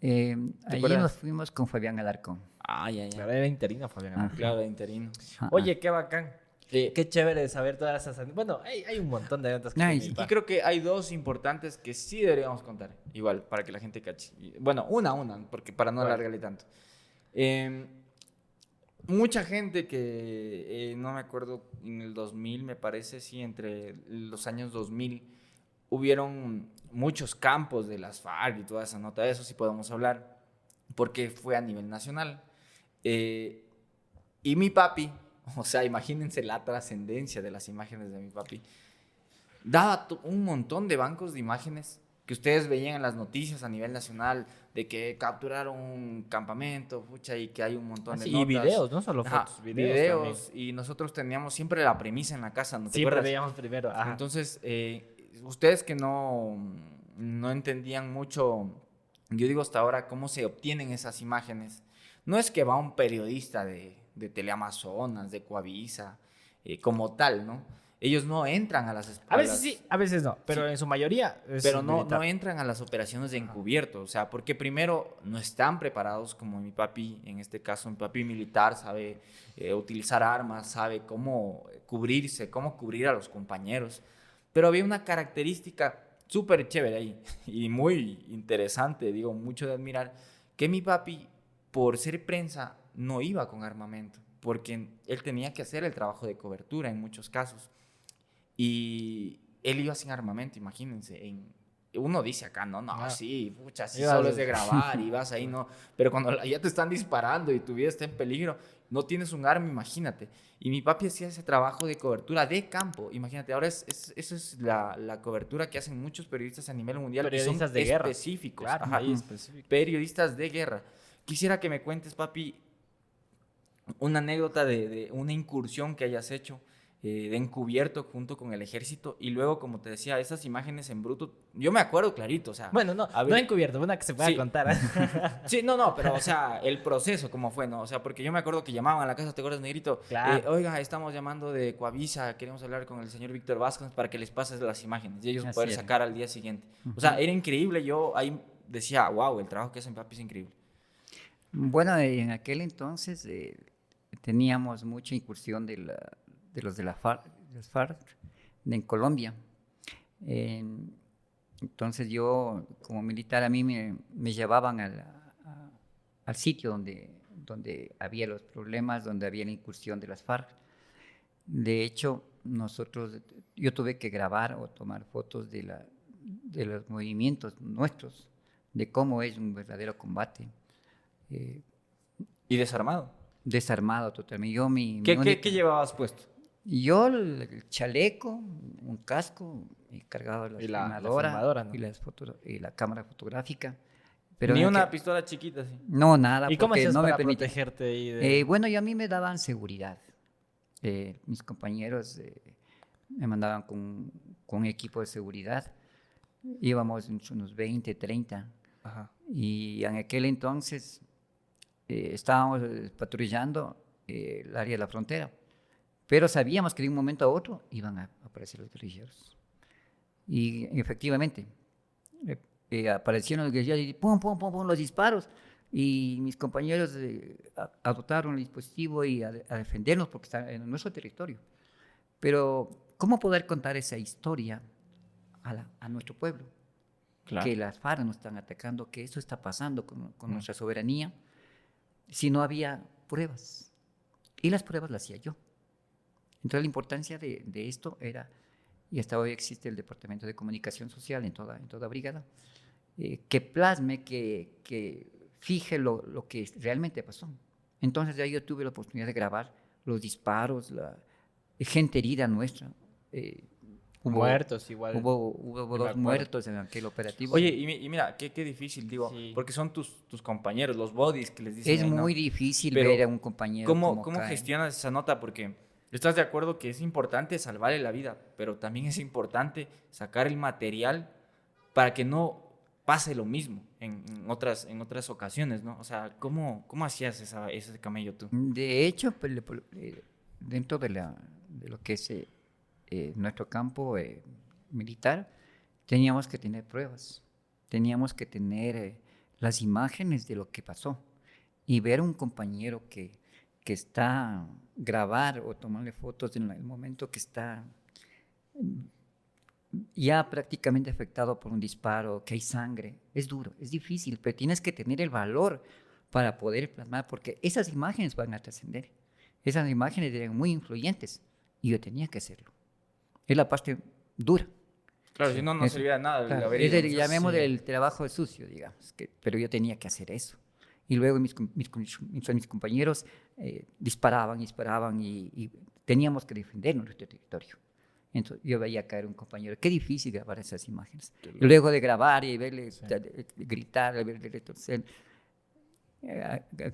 allí acuerdas? nos fuimos con Fabián Alarcón. Ah, ya. Claro, era interino, Fabián. Ah. Claro, interino. Ajá. Oye, qué bacán. Qué chévere saber todas esas. Bueno, hay un montón de eventos que Ay, se sí. Y creo que hay 2 importantes que sí deberíamos contar, igual, para que la gente cache. Bueno, una, porque para no ¿Cuál? alargarle tanto. Mucha gente que, no me acuerdo, en el 2000 me parece, sí, entre los años 2000, hubieron muchos campos de las FARC y toda esa nota, de eso sí podemos hablar, porque fue a nivel nacional. Y mi papi, o sea, imagínense la trascendencia de las imágenes de mi papi, daba un montón de bancos de imágenes que ustedes veían en las noticias a nivel nacional, de que capturaron un campamento, pucha, y que hay un montón de y notas. videos, no solo Ajá, fotos, videos, y nosotros teníamos siempre la premisa en la casa, ¿no te Siempre acuerdas? veíamos primero. Ajá. Entonces, ustedes que no entendían mucho, yo digo hasta ahora, cómo se obtienen esas imágenes. No es que va un periodista de Teleamazonas, de Coavisa, como tal, ¿no? Ellos no entran a las... A veces sí, a veces no, pero Sí. en su mayoría es Pero no militar. entran a las operaciones de encubierto, o sea, porque primero no están preparados como mi papi, en este caso mi papi militar, sabe utilizar armas, sabe cómo cubrirse, cómo cubrir a los compañeros, pero había una característica súper chévere ahí y muy interesante, digo, mucho de admirar, que mi papi, por ser prensa, no iba con armamento, porque él tenía que hacer el trabajo de cobertura en muchos casos. Y él iba sin armamento, imagínense. Uno dice acá, no, sí, pucha, sí, Ibas- solo es de grabar y vas ahí, no. Pero cuando ya te están disparando y tu vida está en peligro, no tienes un arma, imagínate. Y mi papi hacía ese trabajo de cobertura de campo, imagínate. Ahora esa es la cobertura que hacen muchos periodistas a nivel mundial. Periodistas y son de guerra. específicos. Claro, Ajá, ahí específico. periodistas de guerra. Quisiera que me cuentes, papi, una anécdota de una incursión que hayas hecho de encubierto junto con el ejército y luego, como te decía, esas imágenes en bruto, yo me acuerdo clarito, o sea... Bueno, no, a ver- no encubierto, una que se pueda Sí. contar. Sí, no, pero, o sea, el proceso, ¿cómo fue, no? O sea, porque yo me acuerdo que llamaban a la casa, ¿te acuerdas, Negrito? Claro. Oiga, estamos llamando de Coavisa, queremos hablar con el señor Víctor Vázquez para que les pases las imágenes y ellos Así poder era. sacar al día siguiente. O sea, era increíble, yo ahí decía, wow, el trabajo que hacen papi es increíble. Bueno, en aquel entonces teníamos mucha incursión de los de las FARC en Colombia. Entonces yo, como militar, a mí me llevaban al sitio donde había los problemas, donde había la incursión de las FARC. De hecho, yo tuve que grabar o tomar fotos de los movimientos nuestros, de cómo es un verdadero combate. Y desarmado. desarmado totalmente. Yo, mi ¿Qué única- llevabas puesto? yo el chaleco, un casco, y cargado la Y la filmadora filmadora, ¿no? y la cámara fotográfica. Pero Ni en una aquel- pistola chiquita, sí. no, nada, ¿Y cómo porque hacías no me para permitía. protegerte ahí de...? Bueno, y a mí me daban seguridad. Mis compañeros me mandaban con equipo de seguridad. Íbamos entre unos 20, 30. Ajá. Y en aquel entonces estábamos patrullando el área de la frontera. Pero sabíamos que de un momento a otro iban a aparecer los guerrilleros. Y efectivamente, aparecieron los guerrilleros y pum, pum, pum, pum, los disparos. Y mis compañeros adoptaron el dispositivo y a defendernos porque está en nuestro territorio. Pero, ¿cómo poder contar esa historia a nuestro pueblo? Claro. Que las FARC nos están atacando, que esto está pasando con nuestra soberanía, si no había pruebas. Y las pruebas las hacía yo. Entonces la importancia de esto era, y hasta hoy existe el Departamento de Comunicación Social en toda brigada, que plasme, que fije lo que realmente pasó. Entonces ya yo tuve la oportunidad de grabar los disparos, la gente herida nuestra. Muertos igual. Hubo me dos acuerdo. muertos en aquel operativo. Oye, y mira, qué difícil, digo, Sí. porque son tus compañeros, los bodies que les dicen Es ahí, ¿no? muy difícil Pero, ver a un compañero ¿Cómo cae. gestionas esa nota? Porque estás de acuerdo que es importante salvarle la vida, pero también es importante sacar el material para que no pase lo mismo en otras ocasiones, ¿no? O sea, ¿cómo hacías ese camello tú? De hecho, pues, dentro de lo que es nuestro campo militar, teníamos que tener pruebas, teníamos que tener las imágenes de lo que pasó y ver a un compañero que está, grabar o tomarle fotos en el momento que está ya prácticamente afectado por un disparo, que hay sangre. Es duro, es difícil, pero tienes que tener el valor para poder plasmar, porque esas imágenes van a trascender. Esas imágenes eran muy influyentes y yo tenía que hacerlo. Es la parte dura. Claro, si no, no Eso, servía de nada el claro, haber es ido, el, ¿no? llamemos Sí. el trabajo sucio, digamos, pero yo tenía que hacer eso. Y luego mis compañeros disparaban y teníamos que defender nuestro territorio. Entonces yo veía caer un compañero. Qué difícil grabar esas imágenes. Y luego de grabar y verle gritar, verle retorcer,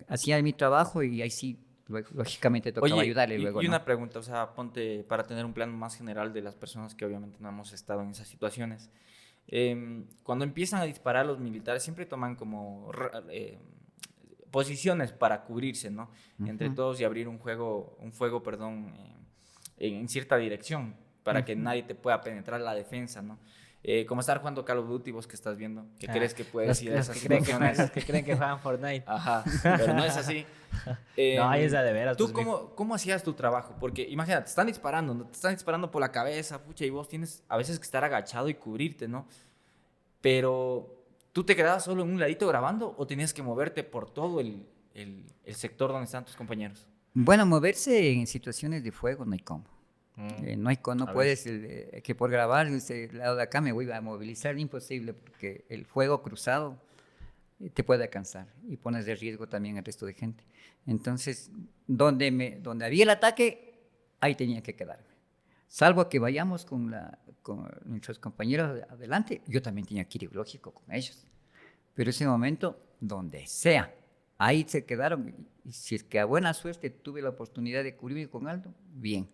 hacía mi trabajo y ahí sí, lógicamente tocaba ayudarle luego. y ¿no? una pregunta, o sea, ponte para tener un plano más general de las personas que obviamente no hemos estado en esas situaciones. Cuando empiezan a disparar los militares siempre toman como posiciones para cubrirse, ¿no? Entre todos y abrir un fuego, perdón, en cierta dirección para que nadie te pueda penetrar la defensa, ¿no? Como estar jugando Call of Duty, vos que estás viendo, que crees que puedes ir a esas situaciones. Los que creen que juegan Fortnite. Ajá, pero no es así. No, ahí es de veras. ¿Tú pues, mijo. cómo hacías tu trabajo? Porque imagínate, te están disparando, ¿no? Te están disparando por la cabeza, pucha, y vos tienes a veces que estar agachado y cubrirte, ¿no? Pero, ¿tú te quedabas solo en un ladito grabando o tenías que moverte por todo el sector donde están tus compañeros? Bueno, moverse en situaciones de fuego no hay cómo. No A puedes, que por grabar el lado de acá me voy a movilizar, imposible, porque el fuego cruzado te puede alcanzar y pones de riesgo también al resto de gente. Entonces, donde había el ataque, ahí tenía que quedarme. Salvo que vayamos con nuestros compañeros adelante, yo también tenía que ir, lógico, con ellos. Pero ese momento, donde sea, ahí se quedaron. Y si es que a buena suerte tuve la oportunidad de cubrirme con algo, bien.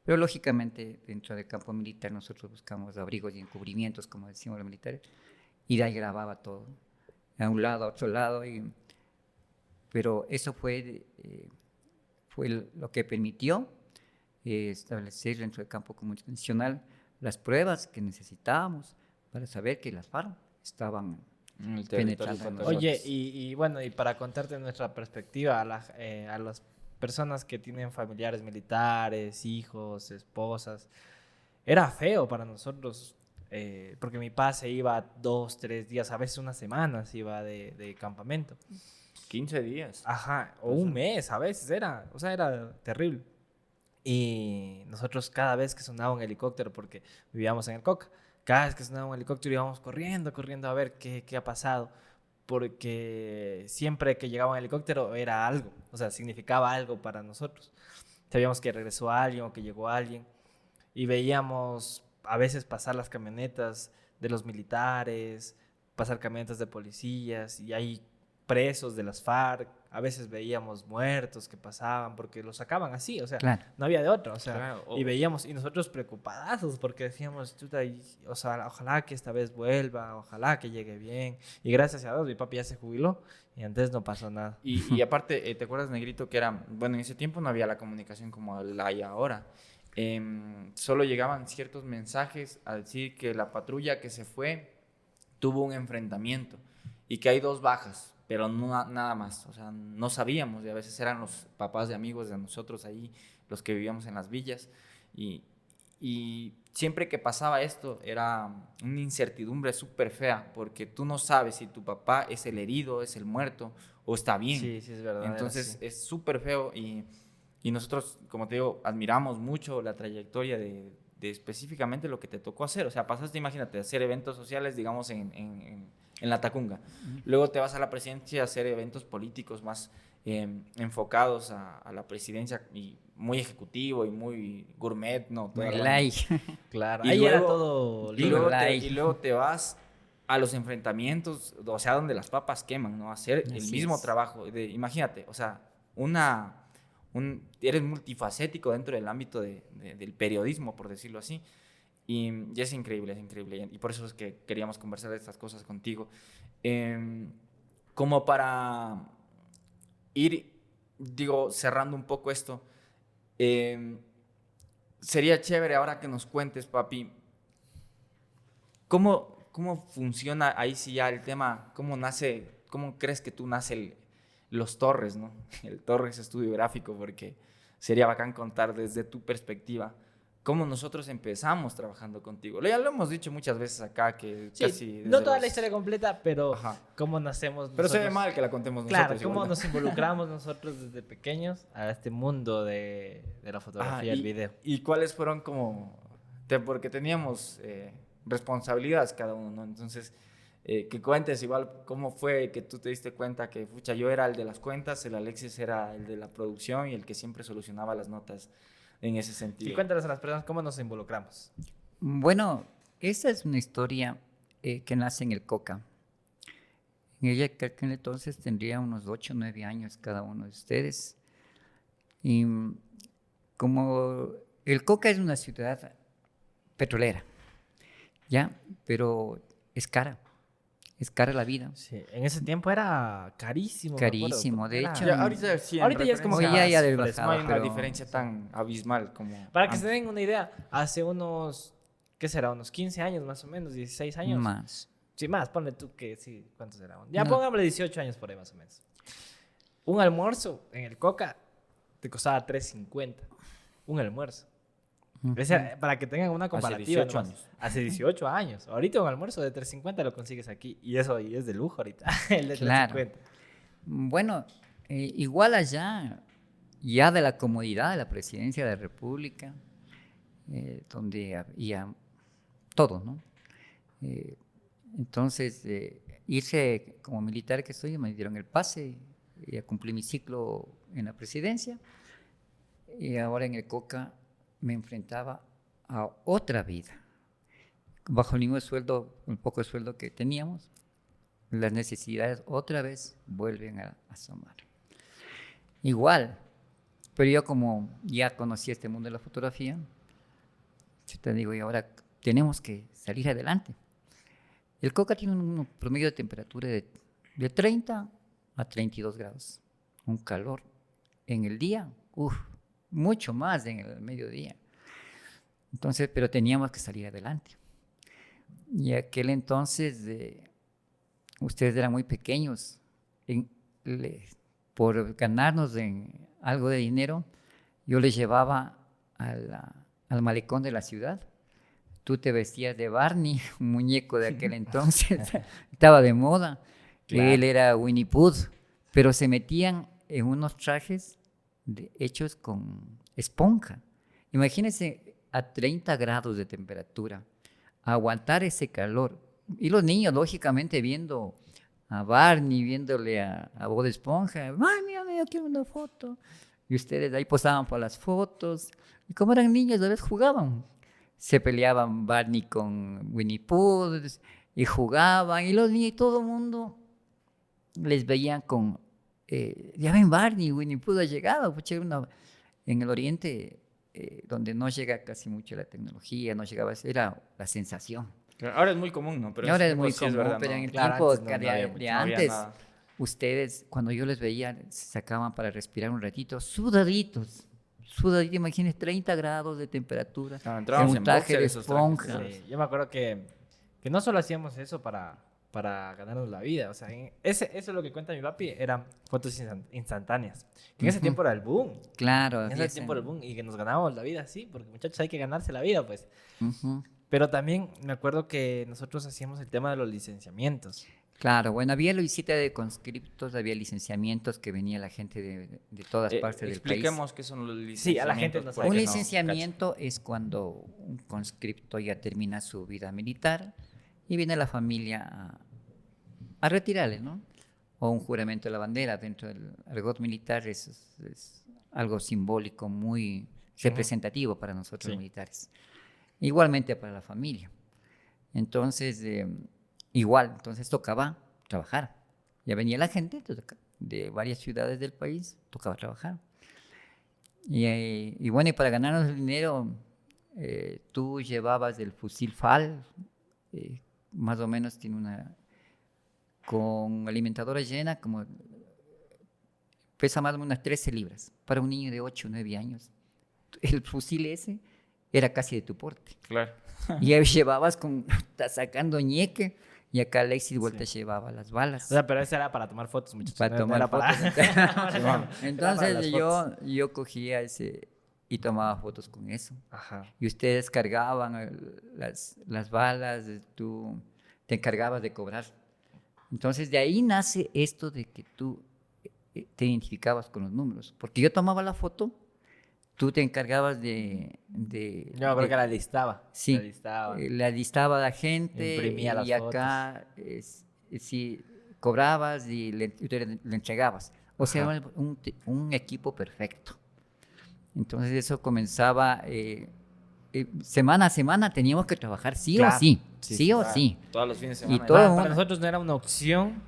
Pero lógicamente, dentro del campo militar, nosotros buscamos abrigos y encubrimientos, como decimos los militares, y de ahí grababa todo, a un lado, a otro lado. Pero eso fue lo que permitió establecer dentro del campo comunicacional las pruebas que necesitábamos para saber que las FARC estaban En el penetrando territorio en Oye, nosotros. y bueno, y para contarte nuestra perspectiva a las personas que tienen familiares militares, hijos, esposas, era feo para nosotros, porque mi papá se iba 2, 3 días, a veces unas semanas iba de campamento. 15 días. Ajá, o un mes a veces era, o sea, era terrible. Y nosotros cada vez que sonaba un helicóptero, porque vivíamos en el Coca, cada vez que sonaba un helicóptero íbamos corriendo a ver qué ha pasado. porque siempre que llegaba un helicóptero era algo, o sea, significaba algo para nosotros. Sabíamos que regresó alguien o que llegó alguien y veíamos a veces pasar las camionetas de los militares, pasar camionetas de policías y hay presos de las FARC, a veces veíamos muertos que pasaban porque los sacaban así, o sea, Claro. no había de otra, o sea, Claro, y veíamos, y nosotros preocupados porque decíamos, chuta, o sea, ojalá que esta vez vuelva, ojalá que llegue bien, y gracias a Dios mi papi ya se jubiló y antes no pasó nada. Y aparte, ¿te acuerdas, Negrito, que era, bueno, en ese tiempo no había la comunicación como la hay ahora? Solo llegaban ciertos mensajes a decir que la patrulla que se fue tuvo un enfrentamiento y que hay 2 bajas, pero no, nada más. O sea, no sabíamos y a veces eran los papás de amigos de nosotros ahí, los que vivíamos en las villas. Y siempre que pasaba esto era una incertidumbre súper fea, porque tú no sabes si tu papá es el herido, es el muerto o está bien. Sí, sí, es verdad. Entonces es súper feo y nosotros, como te digo, admiramos mucho la trayectoria de específicamente lo que te tocó hacer. O sea, pasaste, imagínate, a hacer eventos sociales, digamos, en la Tacunga. Luego te vas a la presidencia a hacer eventos políticos más enfocados a la presidencia y muy ejecutivo y muy gourmet, ¿no? Muy Toda la light. Claro, Y ahí era luego- todo y libre. luego, light. y luego te vas a los enfrentamientos, o sea, donde las papas queman, ¿no? A hacer el Así mismo es. trabajo. Imagínate, o sea, eres multifacético dentro del ámbito del periodismo, por decirlo así. Y es increíble, es increíble. Y por eso es que queríamos conversar de estas cosas contigo. Como para ir, digo, cerrando un poco esto, sería chévere ahora que nos cuentes, papi, ¿cómo funciona ahí sí ya el tema? ¿Cómo crees que tú nace los Torres, ¿no? El Torres Estudio Gráfico, porque sería bacán contar desde tu perspectiva cómo nosotros empezamos trabajando contigo. Ya lo hemos dicho muchas veces acá, que Sí, casi... no desde toda los- la historia completa, pero Ajá. cómo nacemos Pero se ve nosotros. mal que la contemos Claro, nosotros. cómo igual, ¿no? nos involucramos nosotros desde pequeños a este mundo de la fotografía y el video. ¿Y cuáles fueron como...? Porque teníamos responsabilidades cada uno, ¿no? Entonces, que cuentes igual cómo fue que tú te diste cuenta que, pucha, yo era el de las cuentas, el Alexis era el de la producción y el que siempre solucionaba las notas en ese sentido. Y cuéntales a las personas cómo nos involucramos. Bueno, esta es una historia que nace en el Coca. Ella que aquel entonces tendría unos 8 o 9 años cada uno de ustedes. Y como el Coca es una ciudad petrolera, ¿ya? Pero es cara la vida. Sí, en ese tiempo era carísimo. me acuerdo, Carísimo, porque de era- hecho. Ya, ahorita sí, en Ahorita ya es como referencia Hoy ya del no bajado, hay una pero- diferencia tan abismal como Para que se antes. den una idea, hace unos, ¿qué será? Unos 15 años más o menos, 16 años. Más. Sí, más, ponle tú que sí, ¿cuántos eran? Ya No. pongámosle 18 años por ahí más o menos. Un almuerzo en el Coca te costaba $3.50. Un almuerzo. Para que tengan una comparativa. 18 nomás. Hace 18 años. Ahorita un almuerzo de $3.50 lo consigues aquí. Y eso y es de lujo ahorita. El de Claro. $3.50. Bueno, igual allá, ya de la comodidad de la presidencia de la República, donde había todo, ¿no? Entonces, irse como militar que soy, me dieron el pase, ya cumplí mi ciclo en la presidencia, y ahora en el Coca me enfrentaba a otra vida. Bajo el mismo sueldo, el poco sueldo que teníamos, las necesidades otra vez vuelven a asomar. Igual, pero yo como ya conocí este mundo de la fotografía, yo te digo, y ahora tenemos que salir adelante. El Coca tiene un promedio de temperatura de 30 a 32 grados, un calor en el día, mucho más en el mediodía. Entonces, pero teníamos que salir adelante. Y aquel entonces, ustedes eran muy pequeños, por ganarnos algo de dinero, yo les llevaba al malecón de la ciudad. Tú te vestías de Barney, un muñeco de aquel entonces, estaba de moda. Claro. Él era Winnie Pooh, pero se metían en unos trajes hechos con esponja. Imagínense a 30 grados de temperatura, aguantar ese calor. Y los niños, lógicamente, viendo a Barney viéndole a Bob Esponja. Mami, yo quiero una foto. Y ustedes ahí posaban para las fotos. Y como eran niños, a veces jugaban. Se peleaban Barney con Winnie Pooh y jugaban. Y los niños y todo el mundo les veían con... ya ven, Barney, Winnie Pooh ha llegado. Pues, en el Oriente, donde no llega casi mucho la tecnología, no llegaba, era la sensación. Ahora es muy común, ¿no? Pero Y ahora es tiempos muy sí común, verdad, pero ¿no? en el Claro, tiempo antes no había mucho, de no había antes, nada. ustedes, cuando yo les veía, se sacaban para respirar un ratito, sudaditos, imagínense, 30 grados de temperatura, Ah, en entrábamos un en traje boxer de esos trajes, esponja. ¿no? Sí, yo me acuerdo que no solo hacíamos eso para ganarnos la vida. O sea, eso es lo que cuenta mi papi, eran fotos instantáneas. Que en ese Ujú. tiempo era el boom. Claro, En había ese tiempo era el boom. Y que nos ganábamos la vida, sí, porque muchachos hay que ganarse la vida, pues. Ujú. Pero también me acuerdo que nosotros hacíamos el tema de los licenciamientos. Claro, bueno, había la visita de conscriptos, había licenciamientos que venía la gente de todas partes del país. Expliquemos qué son los licenciamientos. Sí, a la gente no sabe Un que licenciamiento es cuando un conscripto ya termina su vida militar y viene la familia a retirarle, ¿no? O un juramento de la bandera dentro del argot militar es algo simbólico muy representativo para nosotros Sí. los militares. Igualmente para la familia. Entonces, entonces tocaba trabajar. Ya venía la gente de varias ciudades del país, tocaba trabajar. Y bueno, y para ganarnos el dinero, tú llevabas el fusil FAL, más o menos tiene con alimentadora llena, pesa más o menos unas 13 libras, para un niño de 8 o 9 años. El fusil ese era casi de tu porte. Claro. Y ahí llevabas sacando ñeque, y acá Alexis vuelta llevaba las balas. O sea, pero eso era para tomar fotos, muchachos. Para no tomar era para- fotos. Era para Entonces las fotos. yo cogía ese y tomaba fotos con eso. Ajá. Y ustedes cargaban las balas, tú te encargabas de cobrar. Entonces de ahí nace esto de que tú te identificabas con los números. Porque yo tomaba la foto, tú te encargabas Yo creo que la listaba. Sí, La listaba. la listaba la gente Imprimía las y acá sí, cobrabas y tú le entregabas. O sea, Ajá. un equipo perfecto. Entonces eso comenzaba, semana a semana teníamos que trabajar sí Claro. o sí, Sí, sí sí, o claro. sí. Todos los fines de Y semana. todo- Para una- nosotros no era una opción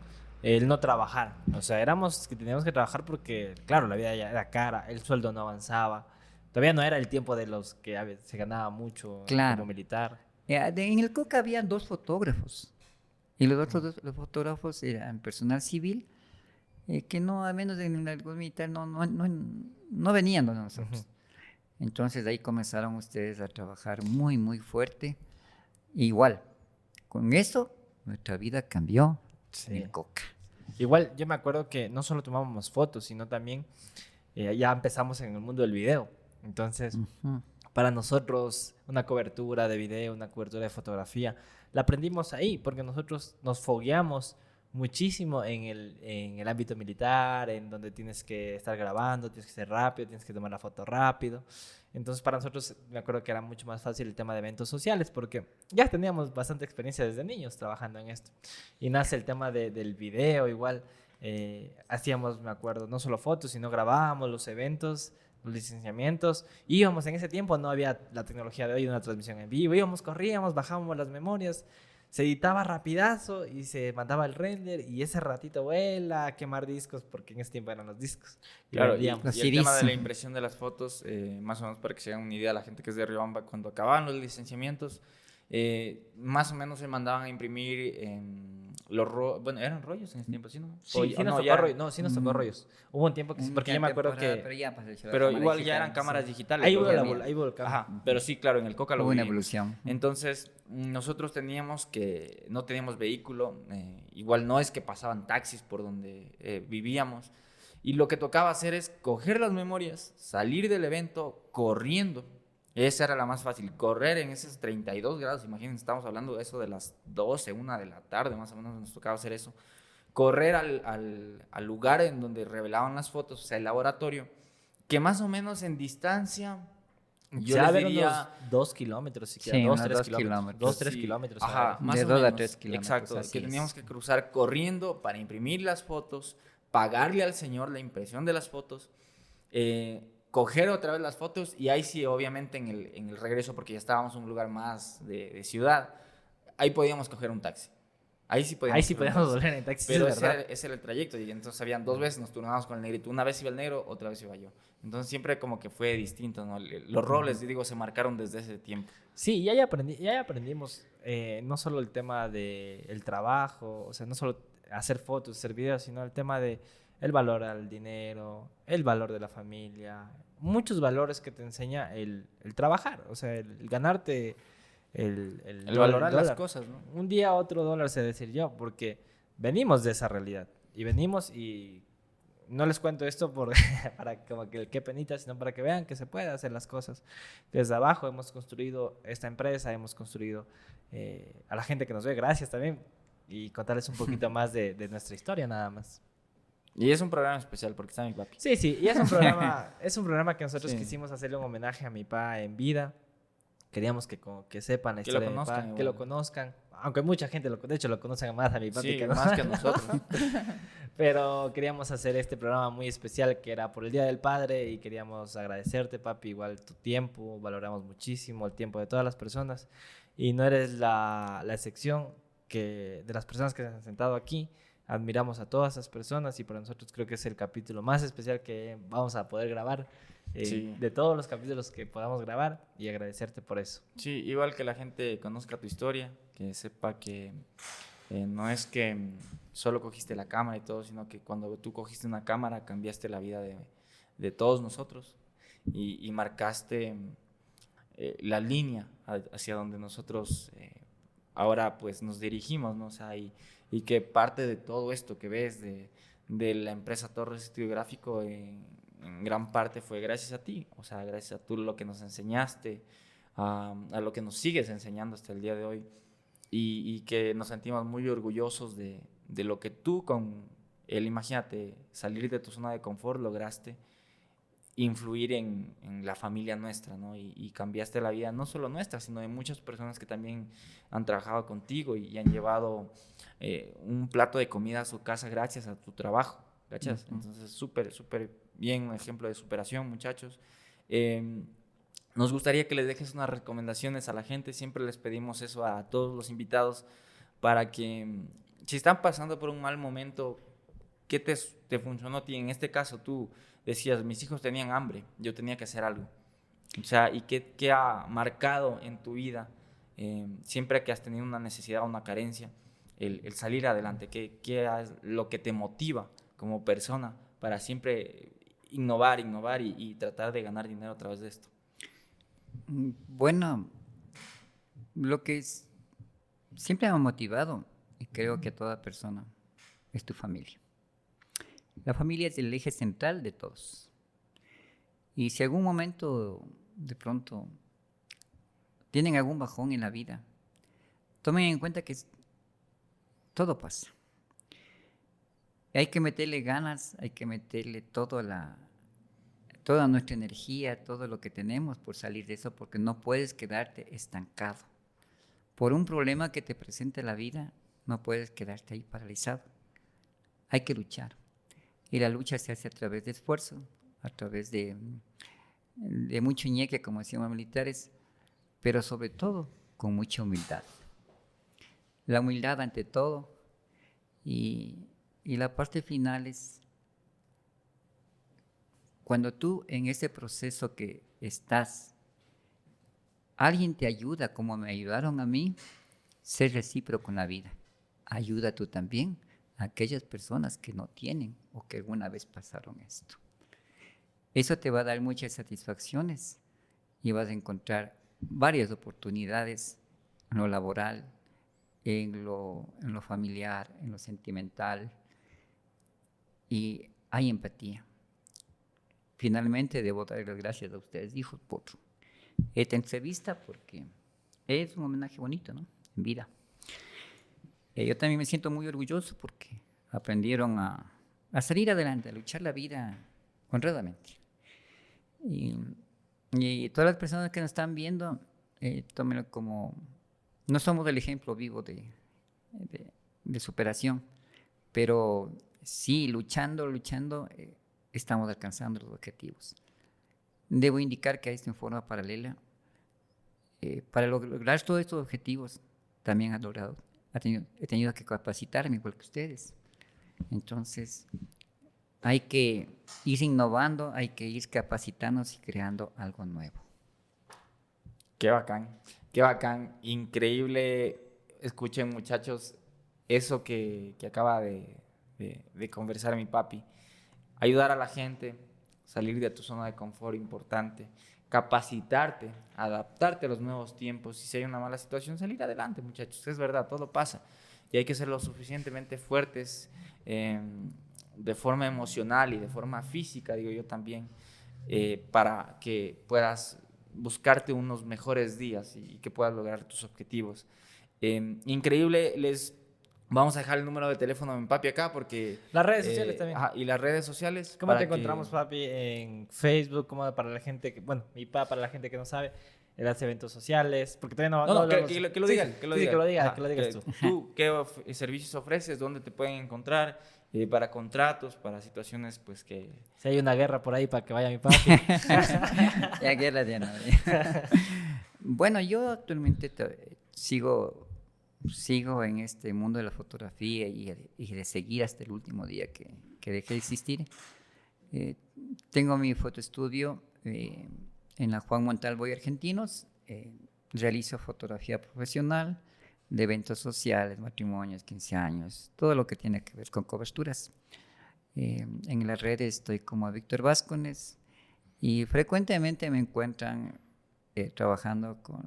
el no trabajar. O sea, éramos que teníamos que trabajar porque, claro, la vida ya era cara, el sueldo no avanzaba. Todavía no era el tiempo de los que a veces se ganaba mucho Claro. como militar. En el Coca había 2 fotógrafos y los otros los fotógrafos eran personal civil que no, al menos en el militar, no venían donde nosotros. Entonces ahí comenzaron ustedes a trabajar muy, muy fuerte. Igual, con eso nuestra vida cambió en el Coca. Igual yo me acuerdo que no solo tomábamos fotos, sino también ya empezamos en el mundo del video. Entonces, Ujú. para nosotros una cobertura de video, una cobertura de fotografía, la aprendimos ahí porque nosotros nos fogueamos muchísimo en el ámbito militar, en donde tienes que estar grabando, tienes que ser rápido, tienes que tomar la foto rápido. Entonces para nosotros me acuerdo que era mucho más fácil el tema de eventos sociales porque ya teníamos bastante experiencia desde niños trabajando en esto. Y nace el tema del video igual. Hacíamos, me acuerdo, no solo fotos, sino grabábamos los eventos, los licenciamientos. Íbamos en ese tiempo, no había la tecnología de hoy, una transmisión en vivo. Íbamos, corríamos, bajábamos las memorias. Se editaba rapidazo y se mandaba el render y ese ratito vuela a quemar discos porque en ese tiempo eran los discos. Y Claro, y vendíamos. Los el tema de CDs. la impresión de las fotos, más o menos para que se hagan una idea, la gente que es de Riobamba, cuando acababan los licenciamientos, más o menos se mandaban a imprimir bueno, eran rollos en ese tiempo, ¿sí? ¿No? Sí, O- sí o nos no, tocó ya eran- rollos. No, sí nos tocó rollos. Hubo un tiempo que sí, porque yo me acuerdo que... Pero, ya pasó la pero cámara igual ya digital, eran cámaras sí. digitales. Ahí pues, hubo ya la había. ahí hubo el cambio. Ajá, pero sí, claro, en el Coca lo Hubo una vivimos. evolución. Entonces, nosotros teníamos que, no teníamos vehículo, igual no es que pasaban taxis por donde vivíamos, y lo que tocaba hacer es coger las memorias, salir del evento corriendo. Esa era la más fácil, correr en esos 32 grados, imagínense, estamos hablando de eso de las 12, 1 de la tarde, más o menos nos tocaba hacer eso. Correr al lugar en donde revelaban las fotos, o sea, el laboratorio, que más o menos en distancia Yo Se les ver diría... unos 2 kilómetros, siquiera, Sí, 2, unos 3 2 kilómetros. kilómetros. 2, 3 Sí. kilómetros. Ajá, más De o 2 a menos. 3 kilómetros, Exacto, así que es. teníamos que cruzar corriendo para imprimir las fotos, pagarle al señor la impresión de las fotos, coger otra vez las fotos y ahí sí, obviamente en el regreso, porque ya estábamos en un lugar más de ciudad, ahí podíamos coger un taxi. Ahí sí Ahí podíamos sí coger un podíamos taxi. volver en taxi, Pero es verdad. ese era el trayecto y entonces habían dos veces, nos turnábamos con el negrito. Una vez iba el negro, otra vez iba yo. Entonces siempre como que fue distinto, ¿no? Los roles, digo, se marcaron desde ese tiempo. Sí, ya ahí aprendimos no solo el tema del trabajo, o sea, no solo hacer fotos, hacer videos, sino el tema de el valor al dinero, el valor de la familia, muchos valores que te enseña el trabajar, o sea, el ganarte El dólar, valorar las cosas, ¿no? Un día otro dólar, sé decir yo, porque venimos de esa realidad y venimos y no les cuento esto por, para como que qué penita, sino para que vean que se puede hacer las cosas. Desde abajo hemos construido esta empresa, hemos construido a la gente que nos ve, gracias también, y contarles un poquito más de nuestra historia nada más. Y es un programa especial porque está mi papi. Sí, sí, y es un programa que nosotros Sí. quisimos hacerle un homenaje a mi papá en vida. Queríamos que sepan la Que lo historia de mi conozcan papá, que igual. lo conozcan. Aunque mucha gente, de hecho, lo conocen más a mi papi Sí, que a más que a nosotros. Pero queríamos hacer este programa muy especial que era por el Día del Padre y queríamos agradecerte, papi, igual tu tiempo. Valoramos muchísimo el tiempo de todas las personas y no eres la excepción de las personas que se han sentado aquí. Admiramos a todas esas personas y para nosotros creo que es el capítulo más especial que vamos a poder grabar. Sí. De todos los capítulos que podamos grabar y agradecerte por eso. Sí, igual que la gente conozca tu historia, que sepa que no es que solo cogiste la cámara y todo, sino que cuando tú cogiste una cámara cambiaste la vida de todos nosotros y marcaste la línea hacia donde nosotros ahora pues nos dirigimos, ¿no? O sea, y que parte de todo esto que ves de la empresa Torres Estudio Gráfico en gran parte fue gracias a ti, o sea, gracias a tú lo que nos enseñaste, a lo que nos sigues enseñando hasta el día de hoy y que nos sentimos muy orgullosos de lo que tú con imagínate, salir de tu zona de confort lograste influir en la familia nuestra, ¿no? Y cambiaste la vida no solo nuestra, sino de muchas personas que también han trabajado contigo y han llevado un plato de comida a su casa gracias a tu trabajo, ¿cachas? Entonces, súper, súper bien, un ejemplo de superación, muchachos. Nos gustaría que les dejes unas recomendaciones a la gente, siempre les pedimos eso a todos los invitados, para que si están pasando por un mal momento, ¿qué te funcionó a ti? En este caso tú decías, mis hijos tenían hambre, yo tenía que hacer algo. O sea, ¿y qué ha marcado en tu vida siempre que has tenido una necesidad o una carencia, el salir adelante? ¿Qué es lo que te motiva como persona para siempre innovar y tratar de ganar dinero a través de esto? Bueno, lo que siempre me ha motivado, y creo que a toda persona, es tu familia. La familia es el eje central de todos. Y si algún momento, de pronto, tienen algún bajón en la vida, tomen en cuenta que todo pasa. Hay que meterle ganas, hay que meterle toda nuestra energía, todo lo que tenemos por salir de eso, porque no puedes quedarte estancado. Por un problema que te presente la vida, no puedes quedarte ahí paralizado. Hay que luchar. Y la lucha se hace a través de esfuerzo, a través de mucho ñeque, como decían los militares, pero sobre todo con mucha humildad. La humildad ante todo y la parte final es cuando tú en ese proceso que estás, alguien te ayuda como me ayudaron a mí, ser recíproco en la vida. Ayuda tú también a aquellas personas que no tienen o que alguna vez pasaron esto. Eso te va a dar muchas satisfacciones y vas a encontrar varias oportunidades en lo laboral, en lo familiar, en lo sentimental, y hay empatía. Finalmente debo dar las gracias a ustedes, hijos, por esta entrevista, porque es un homenaje bonito, ¿no? En vida. Yo también me siento muy orgulloso porque aprendieron a salir adelante, a luchar la vida honradamente. Y Y todas las personas que nos están viendo, tómenlo como, no somos el ejemplo vivo de superación, pero sí, luchando, estamos alcanzando los objetivos. Debo indicar que esto en forma paralela, para lograr todos estos objetivos, también he tenido que capacitarme igual que ustedes. Entonces, hay que ir innovando, hay que ir capacitándose y creando algo nuevo. Qué bacán, increíble. Escuchen, muchachos, eso que acaba de conversar mi papi. Ayudar a la gente, salir de tu zona de confort, importante. Capacitarte, adaptarte a los nuevos tiempos. Y si hay una mala situación, salir adelante, muchachos. Es verdad, todo pasa. Y hay que ser lo suficientemente fuertes de forma emocional y de forma física, digo yo también, para que puedas buscarte unos mejores días y que puedas lograr tus objetivos. Increíble, les vamos a dejar el número de teléfono de mi papi acá porque... Las redes sociales también. Ajá, y las redes sociales. ¿Cómo te encontramos, papi, en Facebook? ¿Cómo para la gente que, bueno, mi papá, para la gente que no sabe, él hace eventos sociales? Porque todavía no que lo digan. Que lo digas tú. ¿Tú qué servicios ofreces? ¿Dónde te pueden encontrar? Para contratos, para situaciones, pues que... Si hay una guerra por ahí para que vaya mi papi. Ya guerra ya no. Bueno, yo actualmente sigo en este mundo de la fotografía y de seguir hasta el último día que dejé de existir. Tengo mi fotoestudio en la Juan Montalvo y Argentinos. Realizo fotografía profesional de eventos sociales, matrimonios, 15 años, todo lo que tiene que ver con coberturas. En las redes estoy como Víctor Vázquez y frecuentemente me encuentran trabajando con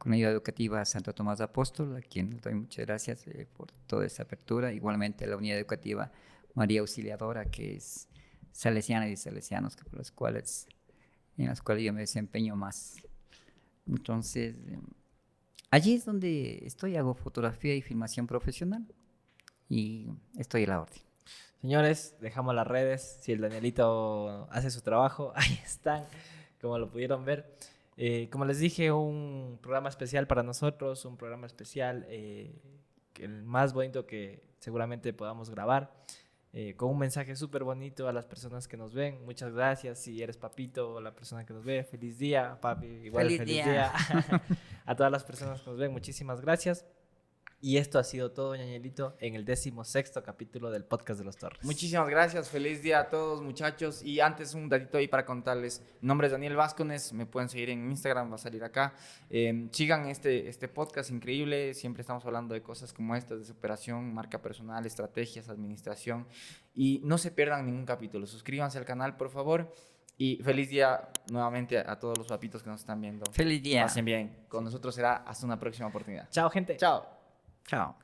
la ayuda educativa Santo Tomás de Apóstol, a quien les doy muchas gracias por toda esa apertura. Igualmente la unidad educativa María Auxiliadora, que es salesiana y salesianos, en las cuales yo me desempeño más. Entonces, allí es donde estoy, hago fotografía y filmación profesional y estoy a la orden. Señores, dejamos las redes. Si el Danielito hace su trabajo, ahí están, como lo pudieron ver. Como les dije, un programa especial para nosotros, un programa especial, el más bonito que seguramente podamos grabar, con un mensaje súper bonito a las personas que nos ven. Muchas gracias. Si eres papito o la persona que nos ve, feliz día, papi, igual feliz día. A todas las personas que nos ven, muchísimas gracias. Y esto ha sido todo, Ñañelito, en el 16º capítulo del Podcast de los Torres. Muchísimas gracias, feliz día a todos, muchachos. Y antes un datito ahí para contarles, mi nombre es Daniel Vázquez, me pueden seguir en Instagram, va a salir acá. Sigan este podcast increíble, siempre estamos hablando de cosas como estas, de superación, marca personal, estrategias, administración. Y no se pierdan ningún capítulo, suscríbanse al canal, por favor. Y feliz día nuevamente a todos los papitos que nos están viendo. Feliz día. Pasen bien, con nosotros será hasta una próxima oportunidad. Chao, gente. Chao. Chao.